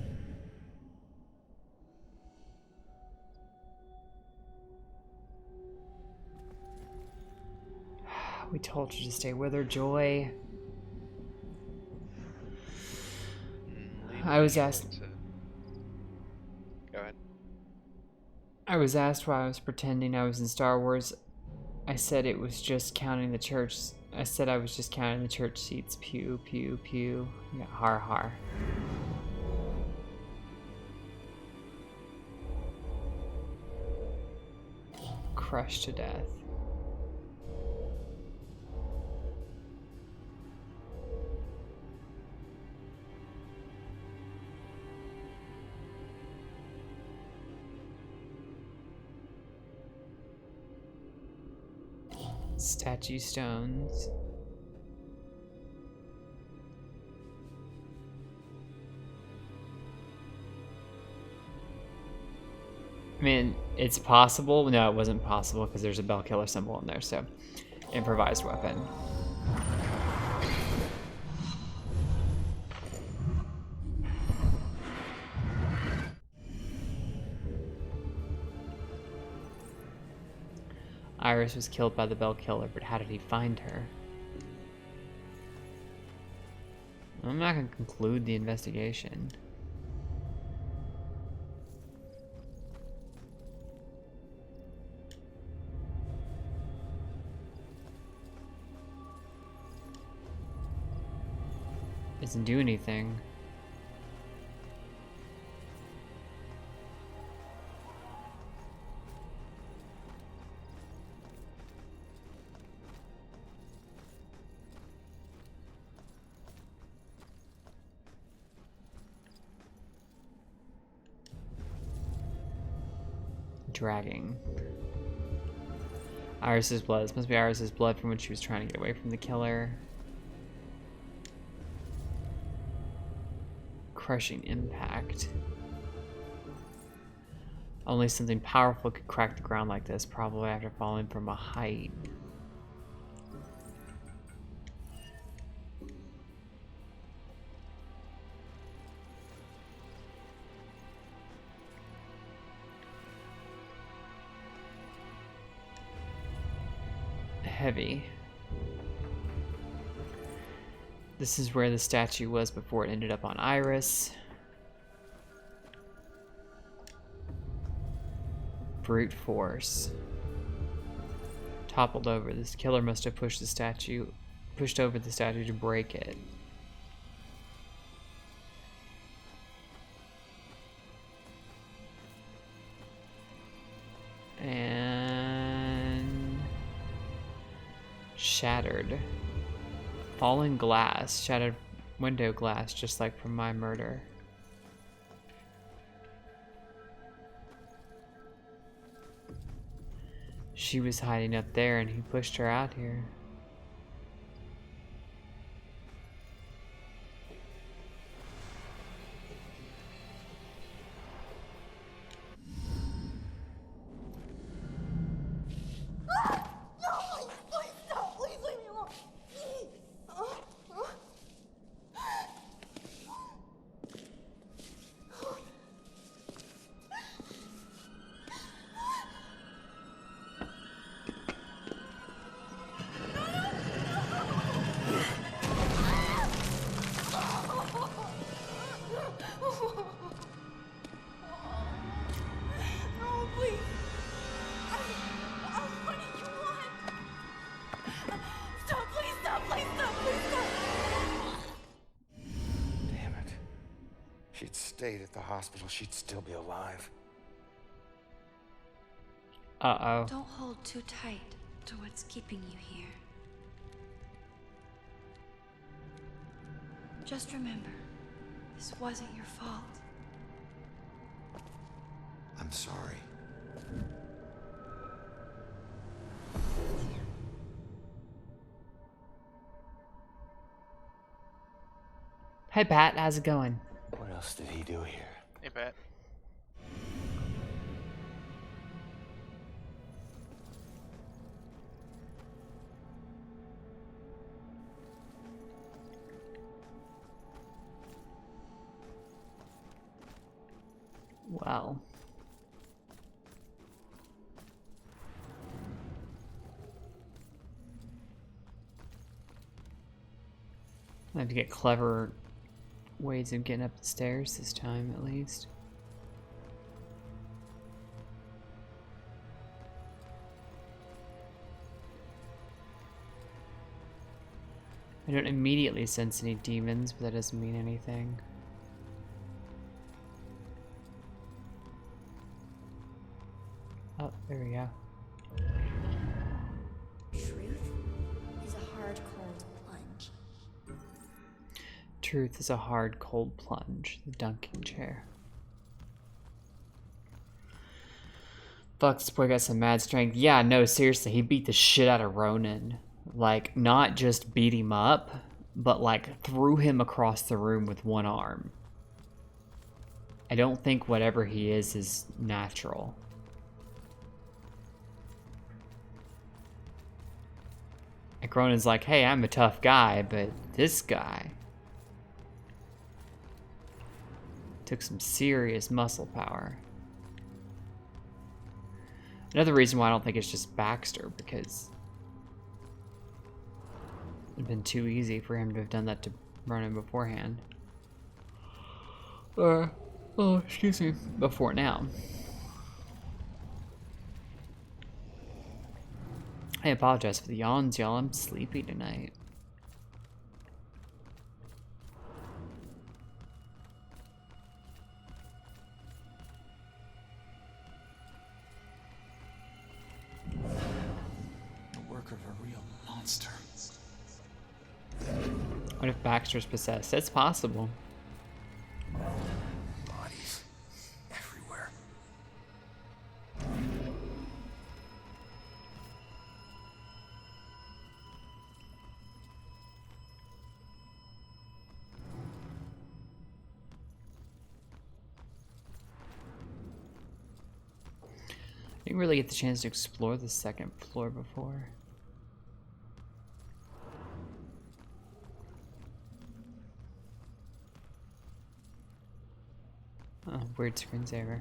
Speaker 1: We told you to stay with her, Joy. I was asked.
Speaker 2: Go ahead.
Speaker 1: I was asked why I was pretending I was in Star Wars. I said it was just counting the church. I said I was just counting the church seats. Pew, pew, pew. Yeah, har, har. Crushed to death. Statue stones. I mean, it's possible. No, it wasn't possible because there's a bell killer symbol in there, so improvised weapon. Iris was killed by the bell killer, but how did he find her? I'm not going to conclude the investigation. Doesn't do anything. Dragging. Iris's blood. This must be Iris's blood from when she was trying to get away from the killer. Crushing impact. Only something powerful could crack the ground like this, probably after falling from a height. Heavy. This is where the statue was before it ended up on Iris. Brute force. Toppled over. This killer must have pushed over the statue to break it. And shattered. Fallen glass, shattered window glass, just like from my murder. She was hiding up there and he pushed her out here.
Speaker 13: Stayed at the hospital, she'd still be alive.
Speaker 1: Uh-oh.
Speaker 8: Don't hold too tight to what's keeping you here. Just remember, this wasn't your fault.
Speaker 3: I'm sorry.
Speaker 1: Hey, Pat. How's it going?
Speaker 5: What else did he do here?
Speaker 2: Hey, Pat.
Speaker 1: Well. I have to get clever ways of getting up the stairs this time, at least. I don't immediately sense any demons, but that doesn't mean anything. Oh, there we go.
Speaker 4: Truth is a hard, cold plunge.
Speaker 1: Truth is a hard, cold plunge. The dunking chair. Fuck, this boy got some mad strength. Yeah, no, seriously, he beat the shit out of Ronan. Like, not just beat him up, but like threw him across the room with one arm. I don't think whatever he is natural. Like, Ronan's like, hey, I'm a tough guy, but this guy took some serious muscle power. Another reason why I don't think it's just Baxter, because it'd been too easy for him to have done that to Ronan beforehand. Oh, excuse me, before now. I apologize for the yawns, y'all. I'm sleepy tonight.
Speaker 10: The work of a real monster.
Speaker 1: What if Baxter's possessed? That's possible.
Speaker 5: Bodies everywhere.
Speaker 1: I didn't really get the chance to explore the second floor before. Oh, weird screensaver.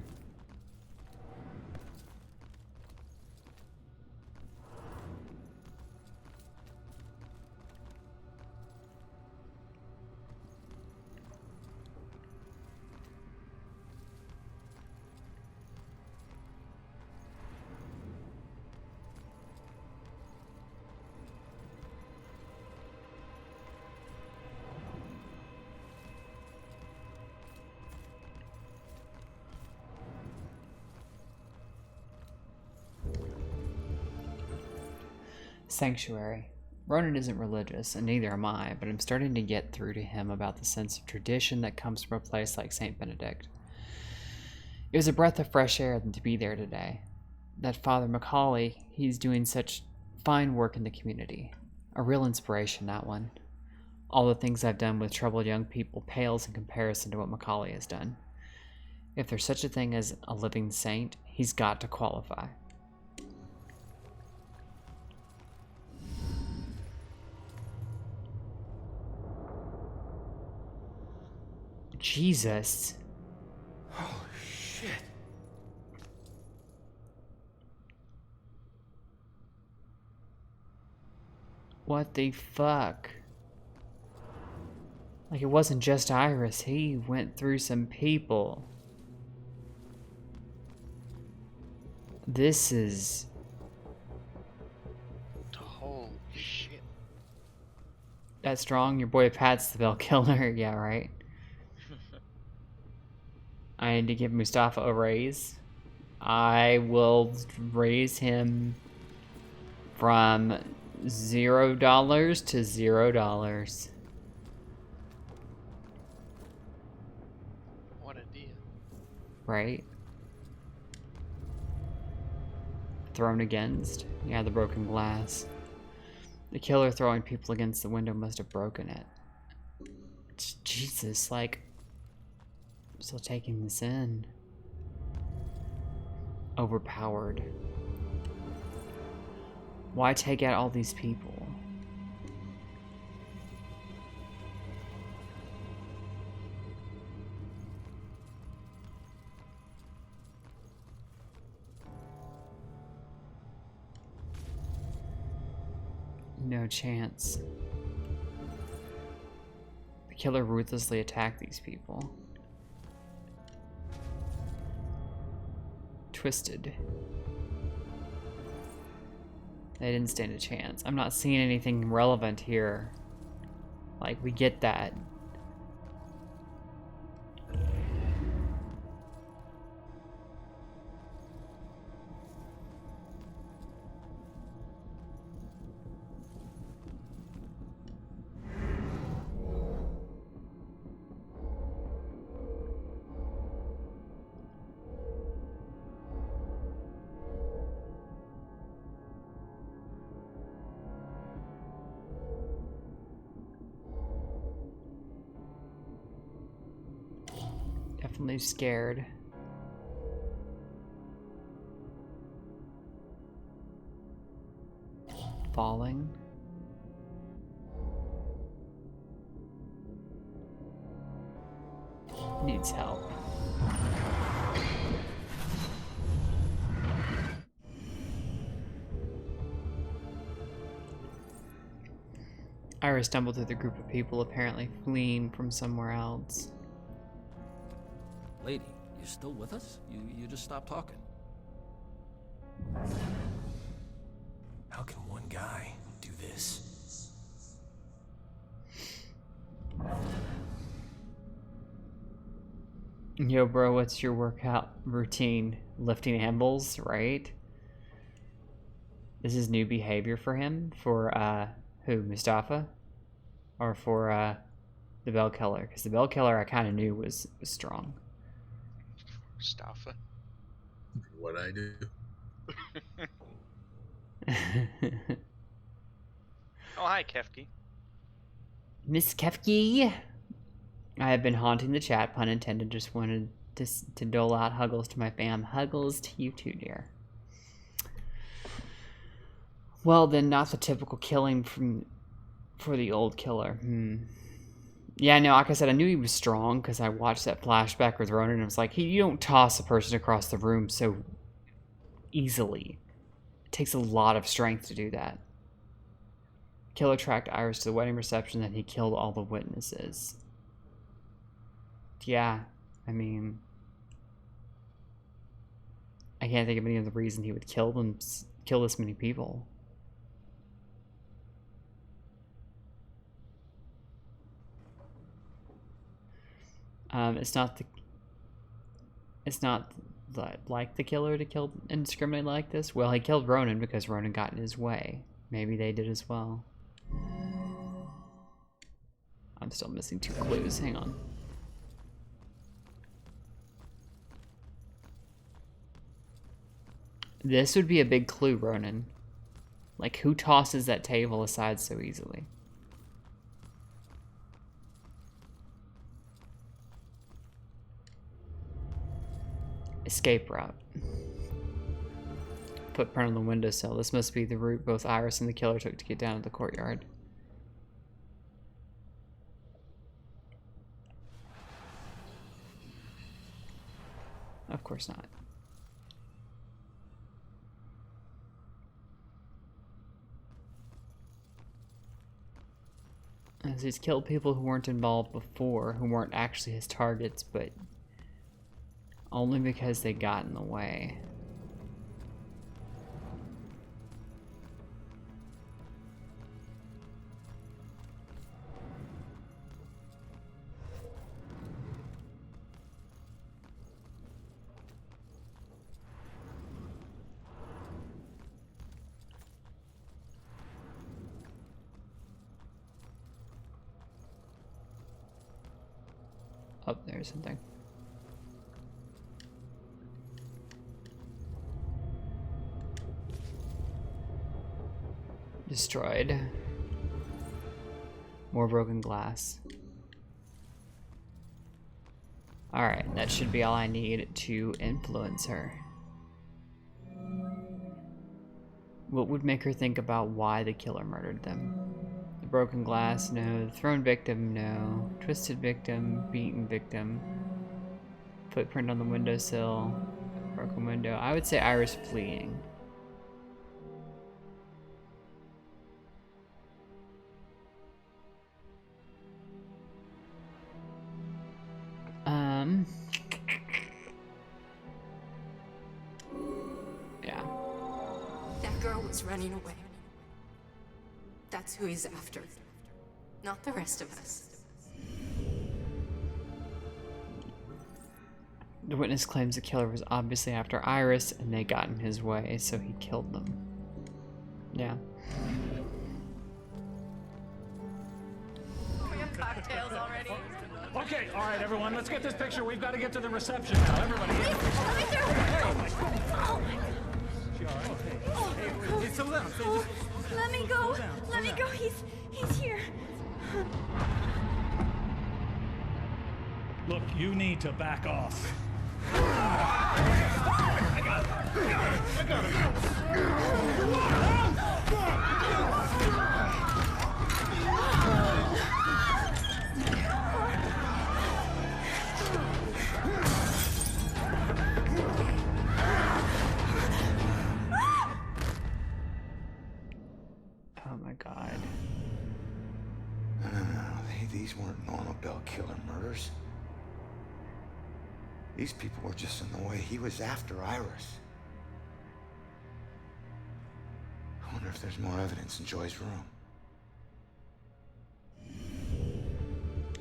Speaker 1: Sanctuary. Ronan isn't religious, and neither am I, but I'm starting to get through to him about the sense of tradition that comes from a place like St. Benedict. It was a breath of fresh air to be there today. That Father Macaulay, he's doing such fine work in the community. A real inspiration, that one. All the things I've done with troubled young people pales in comparison to what Macaulay has done. If there's such a thing as a living saint, he's got to qualify. Jesus.
Speaker 5: Holy shit.
Speaker 1: What the fuck? Like, it wasn't just Iris. He went through some people. This is...
Speaker 2: Holy shit.
Speaker 1: That strong? Your boy Pat's the bell killer. Yeah, right. I need to give Mustafa a raise. I will raise him from $0 to $0.
Speaker 2: What a deal.
Speaker 1: Right? Thrown against? Yeah, the broken glass. The killer throwing people against the window must have broken it. Jesus, like, I'm still taking this in. Overpowered. Why take out all these people? No chance. The killer ruthlessly attacked these people. Twisted. They didn't stand a chance. I'm not seeing anything relevant here. Like, we get that. Definitely scared. Falling. Needs help. Iris stumbled through the group of people apparently fleeing from somewhere else.
Speaker 10: Lady, you still with us? You just stopped talking.
Speaker 5: How can one guy do this?
Speaker 1: Yo, bro, what's your workout routine? Lifting handles, right? This is new behavior for him? For, who? Mustafa? Or for, the Bell Killer? Because the Bell Killer I kind of knew was strong.
Speaker 2: Mustafa.
Speaker 12: What I do?
Speaker 2: Oh, hi, Kefki.
Speaker 1: Miss Kefki! I have been haunting the chat, pun intended. Just wanted to dole out huggles to my fam. Huggles to you too, dear. Well, then, not the typical killing for the old killer. Yeah, no, like I said, I knew he was strong because I watched that flashback with Ronan and I was like, hey, you don't toss a person across the room so easily. It takes a lot of strength to do that. Killer tracked Iris to the wedding reception, then he killed all the witnesses. Yeah, I mean, I can't think of any other reason he would kill this many people. It's not like the killer to kill indiscriminately like this. Well, he killed Ronan because Ronan got in his way. Maybe they did as well. I'm still missing 2 clues. Hang on. This would be a big clue, Ronan. Like, who tosses that table aside so easily? Escape route. Footprint on the windowsill. This must be the route both Iris and the killer took to get down to the courtyard. Of course not. As he's killed people who weren't involved before, who weren't actually his targets, but only because they got in the way. Oh, there's something. Destroyed. More broken glass. Alright, that should be all I need to influence her. What would make her think about why the killer murdered them? The broken glass, no. The thrown victim, no. Twisted victim, beaten victim. Footprint on the windowsill. Broken window. I would say Iris fleeing. Yeah.
Speaker 11: That girl was running away. That's who he's after. Not the rest of us.
Speaker 1: The witness claims the killer was obviously after Iris and they got in his way, so he killed them. Yeah.
Speaker 11: We have cocktails already.
Speaker 10: Okay, all right, everyone, let's get this picture. We've got to get to the reception now. Everybody.
Speaker 11: Let me through. Oh my God.
Speaker 10: It's a limp.
Speaker 22: Oh, let me go. Let me go. He's here.
Speaker 10: Look, you need to back off.
Speaker 1: Oh my God.
Speaker 13: No. These weren't normal Bell killer murders. These people were just in the way. He was after Iris. I wonder if there's more evidence in Joy's room.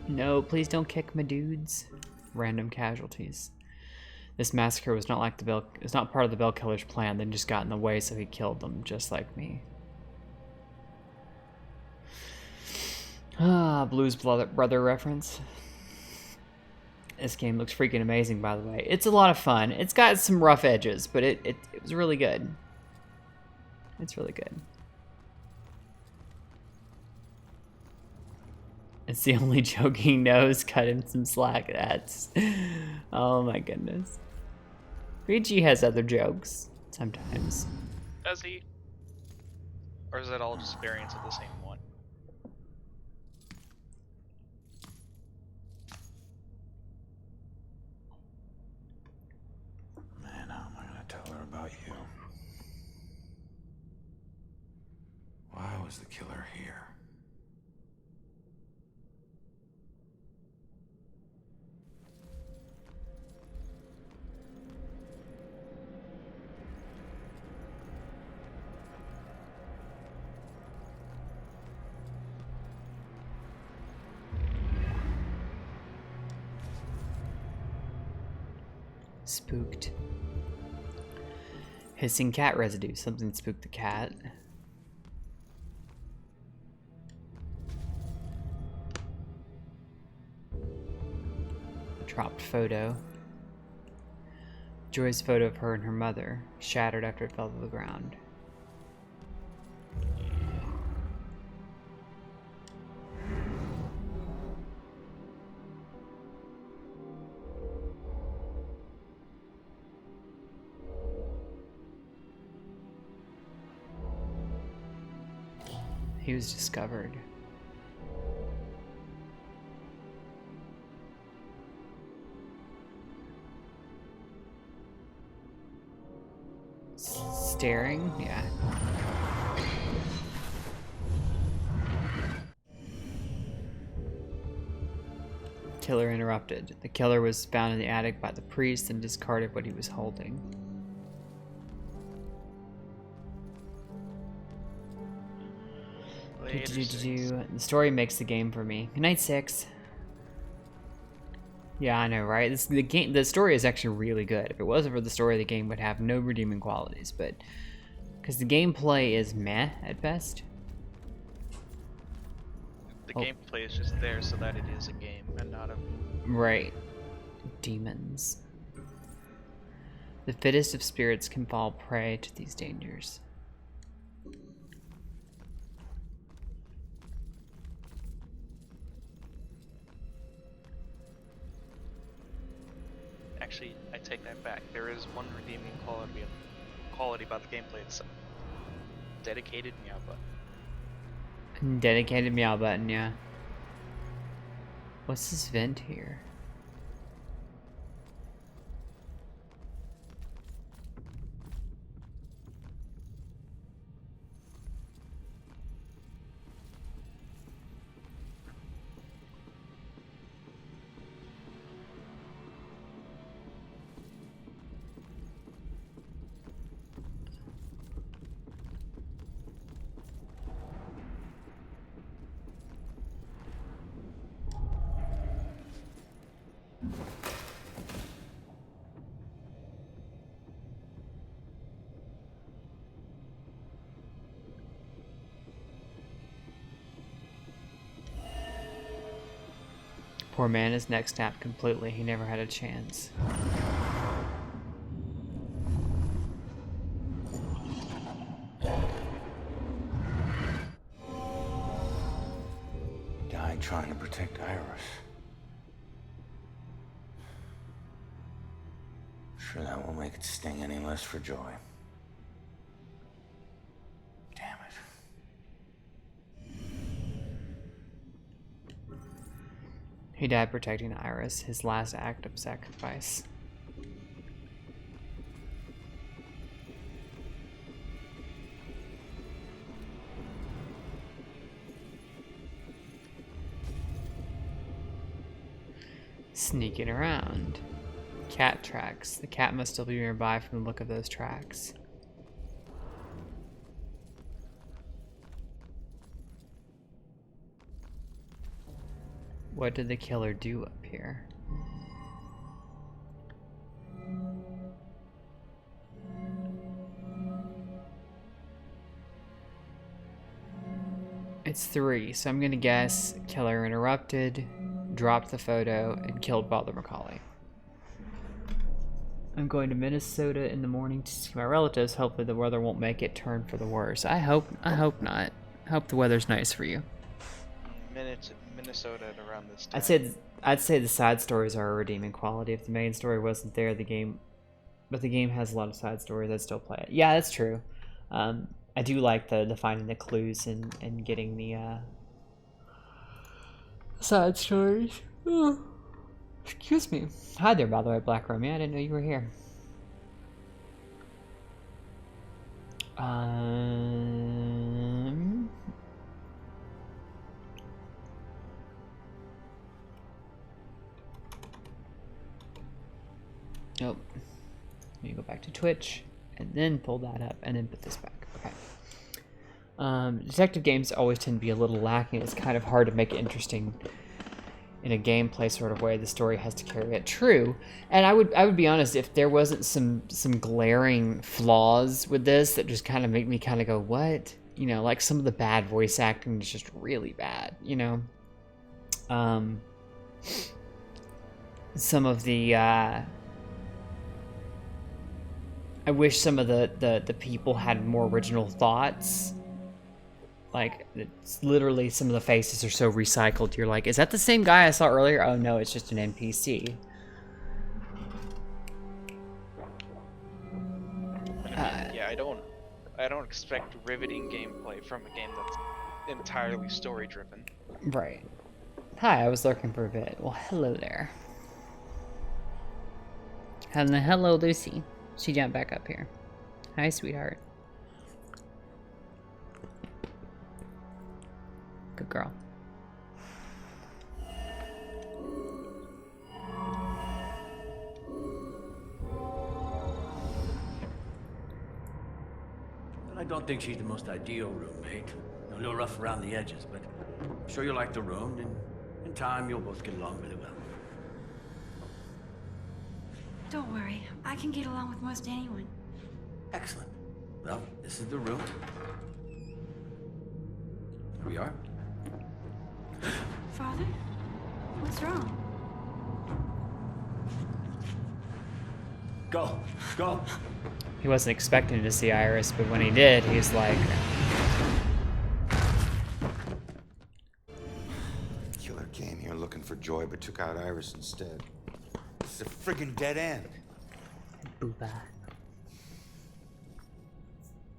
Speaker 1: No, please don't kick my dudes. Random casualties. This massacre was not like the Bell. It's not part of the Bell killer's plan. They just got in the way, so he killed them, just like me. Ah, Blues Brother reference. This game looks freaking amazing, by the way. It's a lot of fun. It's got some rough edges, but it was really good. It's really good. It's the only joke he knows. Cut him some slack. That's... Oh my goodness. Ricci has other jokes, sometimes.
Speaker 2: Does he? Or is that all just variants of the same one?
Speaker 3: Man, how am I gonna tell her about you? Why was the killer here?
Speaker 1: Spooked. Hissing cat residue. Something spooked the cat. A dropped photo. Joy's photo of her and her mother, shattered after it fell to the ground. He was discovered. Staring? Yeah. Killer interrupted. The killer was found in the attic by the priest and discarded what he was holding. The story makes the game for me. Good night, 6. Yeah, I know, right? The story is actually really good. If it wasn't for the story, the game would have no redeeming qualities, but because the gameplay is meh at best.
Speaker 2: The gameplay is just there so that it is a game and not a
Speaker 1: Right. Demons. The fittest of spirits can fall prey to these dangers.
Speaker 2: Actually, I take that back. There is one redeeming quality about the gameplay itself. Dedicated meow button.
Speaker 1: Dedicated meow button, yeah. What's this vent here? Poor man, his neck snapped completely. He never had a chance.
Speaker 13: Died trying to protect Iris. Sure that won't make it sting any less for Joy. Damn it.
Speaker 1: He died protecting Iris, his last act of sacrifice. Sneaking around. Cat tracks. The cat must still be nearby from the look of those tracks. What did the killer do up here? It's 3, so I'm gonna guess killer interrupted, dropped the photo, and killed Butler McCauley. I'm going to Minnesota in the morning to see my relatives. Hopefully the weather won't make it turn for the worse. I hope not. I hope the weather's nice for you.
Speaker 2: Minnesota at around this time.
Speaker 1: I'd say the side stories are a redeeming quality. If the main story wasn't there, the game has a lot of side stories. I'd still play it. Yeah, that's true. I do like the finding the clues and getting the side stories. Oh, excuse me. Hi there, by the way, Black Romeo. I didn't know you were here. Nope. Let me go back to Twitch and then pull that up and then put this back. Okay. Detective games always tend to be a little lacking. It's kind of hard to make it interesting in a gameplay sort of way. The story has to carry it. True. And I would be honest, if there wasn't some glaring flaws with this that just kind of make me kind of go, what? You know, like some of the bad voice acting is just really bad, you know? Some of the I wish some of the people had more original thoughts. Like, it's literally some of the faces are so recycled. You're like, is that the same guy I saw earlier? Oh no, it's just an NPC.
Speaker 2: Yeah, I don't expect riveting gameplay from a game that's entirely story driven.
Speaker 1: Right. Hi, I was lurking for a bit. Well, hello there. Hello, Lucy. She jumped back up here. Hi, sweetheart. Good girl.
Speaker 17: I don't think she's the most ideal roommate. A little rough around the edges, but I'm sure you'll like the room, and in time you'll both get along really well.
Speaker 8: Don't worry, I can get along with most anyone.
Speaker 17: Excellent. Well, this is the room. Here we are.
Speaker 8: Father? What's wrong?
Speaker 17: Go. Go.
Speaker 1: He wasn't expecting to see Iris, but when he did, he's like...
Speaker 13: Killer came here looking for Joy, but took out Iris instead. It's a friggin' dead end.
Speaker 1: Booba.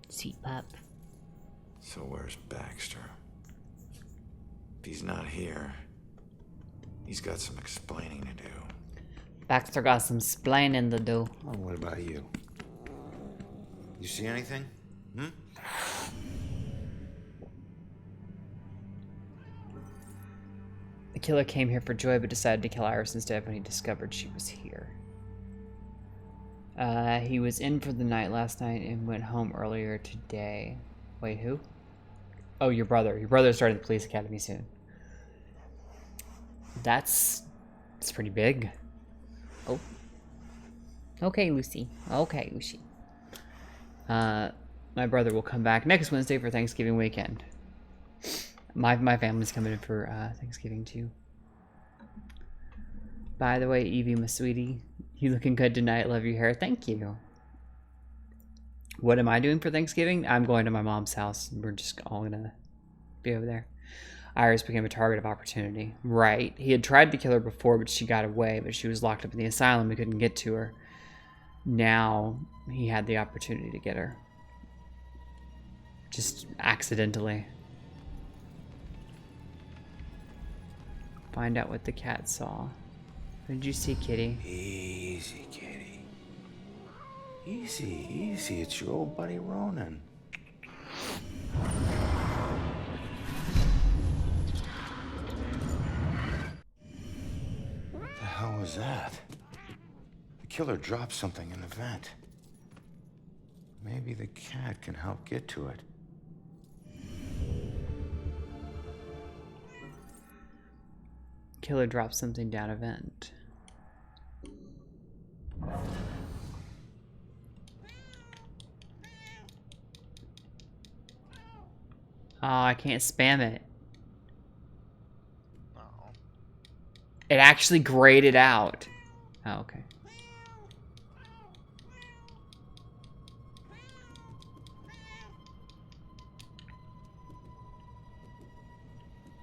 Speaker 1: Sweet pup.
Speaker 3: So where's Baxter? If he's not here, he's got some explaining to do.
Speaker 1: Baxter got some splaining to do.
Speaker 13: Oh, what about you? You see anything? Hmm?
Speaker 1: The killer came here for Joy, but decided to kill Iris instead when he discovered she was here. He was in for the night last night and went home earlier today. Wait, who? Oh, your brother. Your brother's starting the police academy soon. It's pretty big. Oh. Okay, Lucy. Okay, Lucy. My brother will come back next Wednesday for Thanksgiving weekend. My family's coming in for Thanksgiving too. By the way, Evie, my sweetie, you looking good tonight. Love your hair. Thank you. What am I doing for Thanksgiving? I'm going to my mom's house. We're just all gonna be over there. Iris became a target of opportunity. Right. He had tried to kill her before, but she got away. But she was locked up in the asylum. We couldn't get to her. Now he had the opportunity to get her. Just accidentally. Find out what the cat saw. What did you see, kitty?
Speaker 13: Easy, kitty. Easy, easy. It's your old buddy Ronan. What the hell was that? The killer dropped something in the vent. Maybe the cat can help get to it.
Speaker 1: Killer dropped something down a vent. Oh, I can't spam it.
Speaker 2: Oh.
Speaker 1: It actually grayed it out. Oh, okay.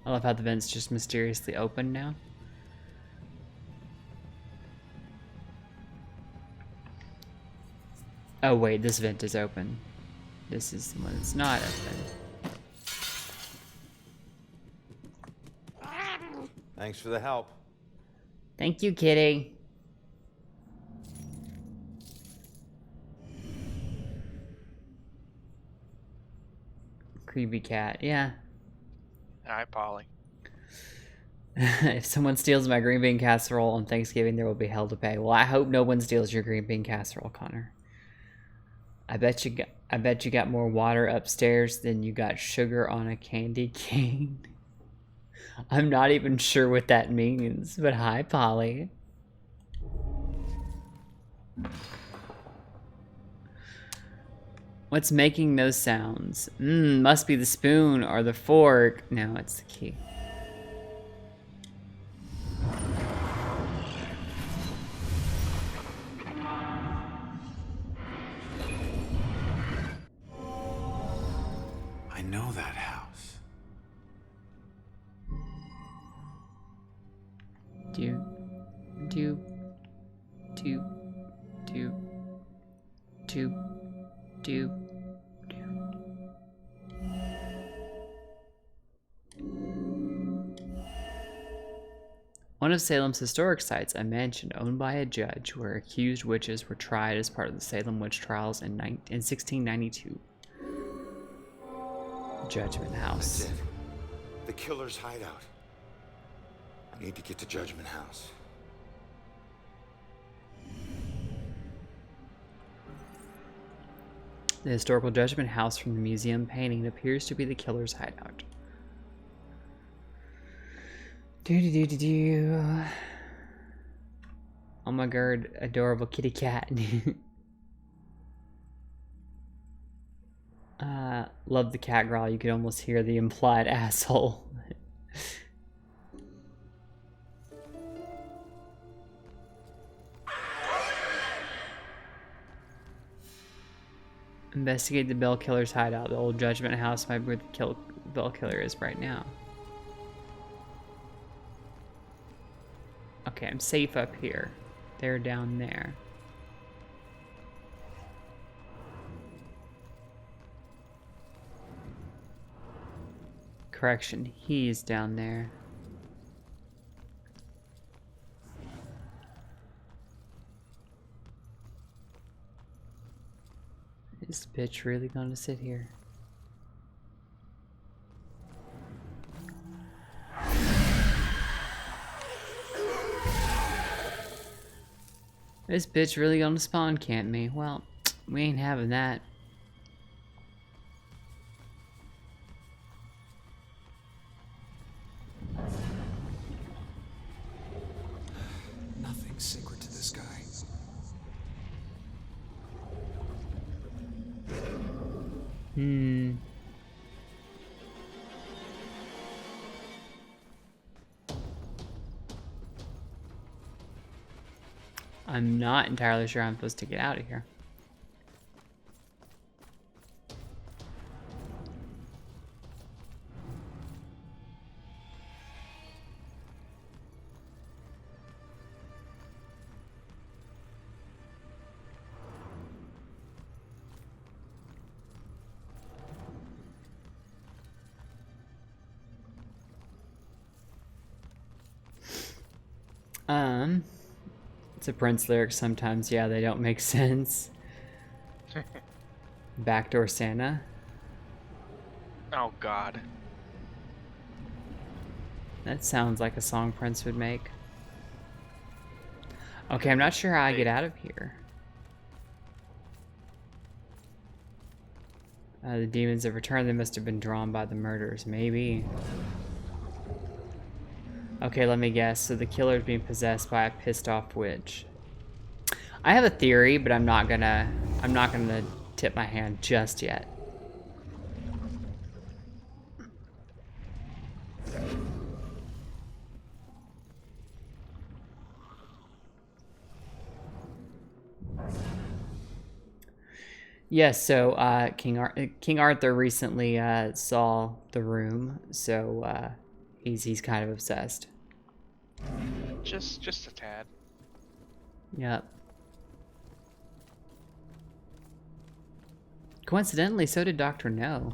Speaker 1: I love how the vent's just mysteriously open now. Oh wait, this vent is open. This is the one that's not open.
Speaker 13: Thanks for the help.
Speaker 1: Thank you, kitty. Creepy cat, yeah.
Speaker 2: Hi, Polly.
Speaker 1: If someone steals my green bean casserole on Thanksgiving, there will be hell to pay. Well, I hope no one steals your green bean casserole, Connor. I bet you got more water upstairs than you got sugar on a candy cane. I'm not even sure what that means, but hi, Polly. What's making those sounds? Must be the spoon or the fork. No, it's the key.
Speaker 3: I know that house.
Speaker 1: Do. One of Salem's historic sites, a mansion owned by a judge where accused witches were tried as part of the Salem witch trials in 1692. Judgment House.
Speaker 13: That's it. The killer's hideout. I need to get to Judgment House.
Speaker 1: The historical Judgment House from the museum painting appears to be the killer's hideout. Oh my god, adorable kitty cat. Love the cat growl. You could almost hear the implied asshole. Investigate the Bell Killer's hideout. The old Judgment House might be where the Bell Killer is right now. Okay, I'm safe up here. They're down there. Correction, he's down there. Is this bitch really gonna sit here? This bitch really gonna spawn camp me? Well, we ain't having that.
Speaker 5: Nothing's sacred to this guy.
Speaker 1: I'm not entirely sure I'm supposed to get out of here. It's a Prince lyric sometimes, yeah, they don't make sense. Backdoor Santa.
Speaker 2: Oh God.
Speaker 1: That sounds like a song Prince would make. Okay, I'm not sure how I get out of here. The demons have returned. They must have been drawn by the murders. Maybe. Okay, let me guess. So the killer's being possessed by a pissed off witch. I have a theory, but I'm not gonna tip my hand just yet. Yes, so King Arthur recently saw The Room, so he's kind of obsessed.
Speaker 2: Just a tad.
Speaker 1: Yep. Coincidentally, so did Dr. No.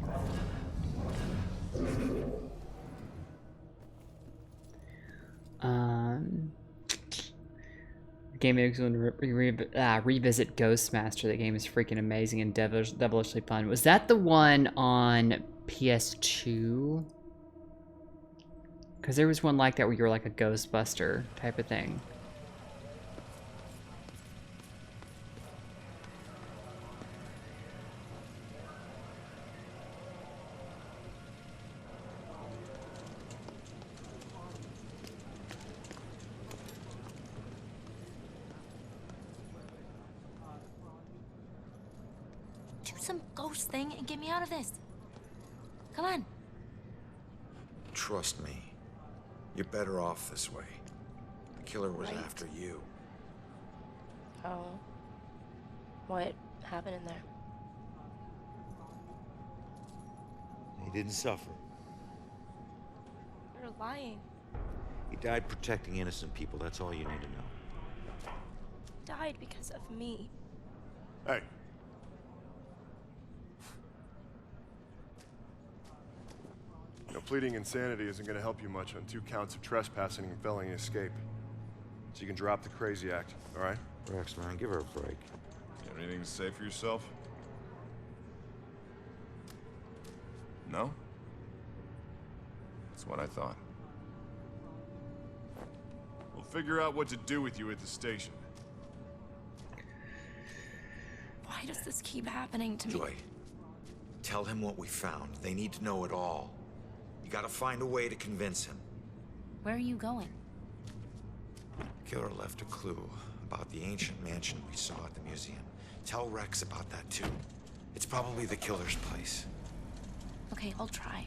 Speaker 1: Game makes one revisit Ghostmaster. That game is freaking amazing and devilishly fun. Was that the one on PS2? Because there was one like that where you were like a Ghostbuster type of thing.
Speaker 19: Do some ghost thing and get me out of this. Come on.
Speaker 3: Trust me. You're better off this way. The killer was after you.
Speaker 19: Oh. What happened in there?
Speaker 13: He didn't suffer.
Speaker 19: You're lying.
Speaker 13: He died protecting innocent people. That's all you need to know.
Speaker 19: Died because of me.
Speaker 6: Hey. You know, pleading insanity isn't going to help you much on 2 counts of trespassing and felony escape. So you can drop the crazy act, all right?
Speaker 13: Rex, man, give her a break.
Speaker 6: You have anything to say for yourself? No? That's what I thought. We'll figure out what to do with you at the station.
Speaker 19: Why does this keep happening to me?
Speaker 3: Joy, tell him what we found. They need to know it all. You gotta find a way to convince him.
Speaker 19: Where are you going?
Speaker 3: Killer left a clue about the ancient mansion we saw at the museum. Tell Rex about that too. It's probably the killer's place.
Speaker 19: Okay, I'll try.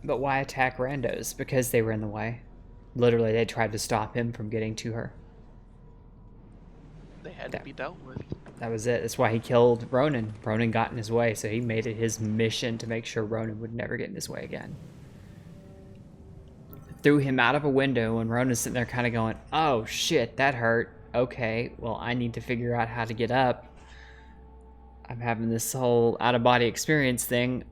Speaker 1: But why attack randos? Because they were in the way. Literally, they tried to stop him from getting to her.
Speaker 2: They had to be dealt with.
Speaker 1: That was it. That's why he killed Ronan. Ronan got in his way, so he made it his mission to make sure Ronan would never get in his way again. Threw him out of a window, and Ronan's sitting there kind of going, oh shit, that hurt. Okay, well, I need to figure out how to get up. I'm having this whole out-of-body experience thing.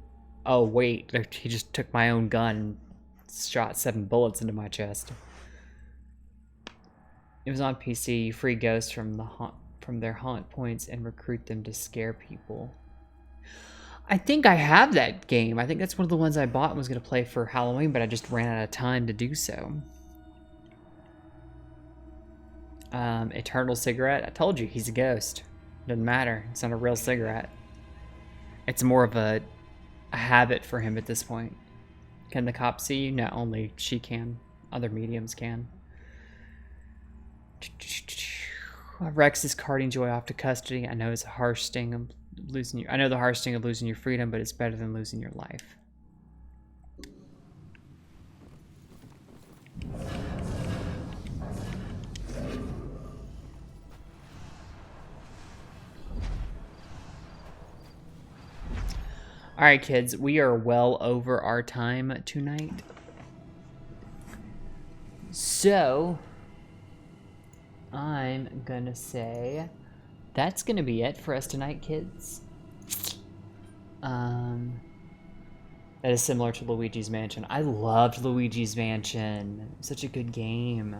Speaker 1: Oh, wait, he just took my own gun and shot 7 bullets into my chest. It was on PC. You free ghosts from their haunt points and recruit them to scare people. I think I have that game. I think that's one of the ones I bought and was going to play for Halloween, but I just ran out of time to do so. Eternal cigarette. I told you, he's a ghost. Doesn't matter. It's not a real cigarette. It's more of a habit for him at this point. Can the cops see you? No, only she can. Other mediums can. Rex is carting Joy off to custody. I know it's a harsh sting of losing your. I know the harsh sting of losing your freedom, but it's better than losing your life. All right, kids, we are well over our time tonight. So, I'm gonna say that's gonna be it for us tonight, kids. That is similar to Luigi's Mansion. I loved Luigi's Mansion. Such a good game.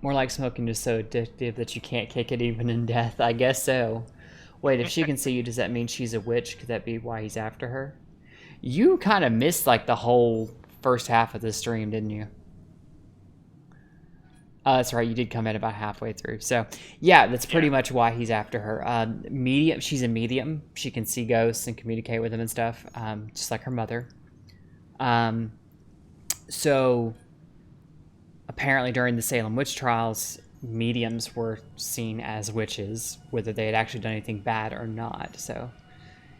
Speaker 1: More like smoking, just so addictive that you can't kick it even in death. I guess so. Wait, if she can see you, does that mean she's a witch? Could that be why he's after her? You kind of missed like the whole first half of the stream, didn't you? That's right, you did come in about halfway through. So, yeah, that's pretty much why he's after her. Medium, she's a medium. She can see ghosts and communicate with them and stuff, just like her mother. So, apparently during the Salem witch trials, mediums were seen as witches, whether they had actually done anything bad or not. So,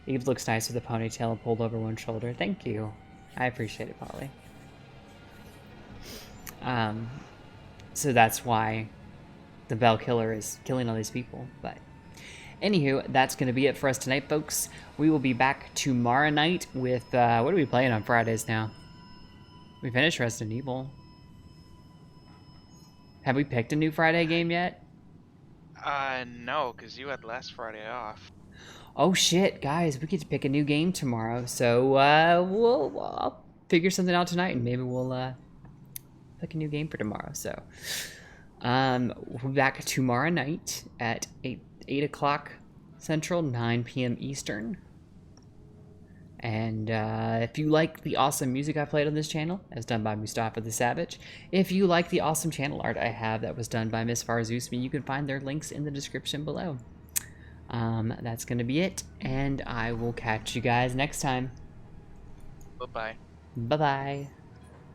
Speaker 1: Eve looks nice with a ponytail and pulled over one shoulder. Thank you. I appreciate it, Polly. So that's why the Bell Killer is killing all these people. But anywho, that's going to be it for us tonight, folks. We will be back tomorrow night with, what are we playing on Fridays now? We finished Resident Evil. Have we picked a new Friday game yet?
Speaker 2: No, because you had last Friday off.
Speaker 1: Oh shit, guys, we get to pick a new game tomorrow. So, I'll figure something out tonight and maybe we'll, pick a new game for tomorrow. So, we'll be back tomorrow night at 8 o'clock Central, 9 p.m. Eastern. And if you like the awesome music I played on this channel, as done by Mustafa the Savage, if you like the awesome channel art I have that was done by Miss FarZoosme, you can find their links in the description below. That's going to be it, and I will catch you guys next time.
Speaker 2: Bye-bye.
Speaker 1: Bye-bye.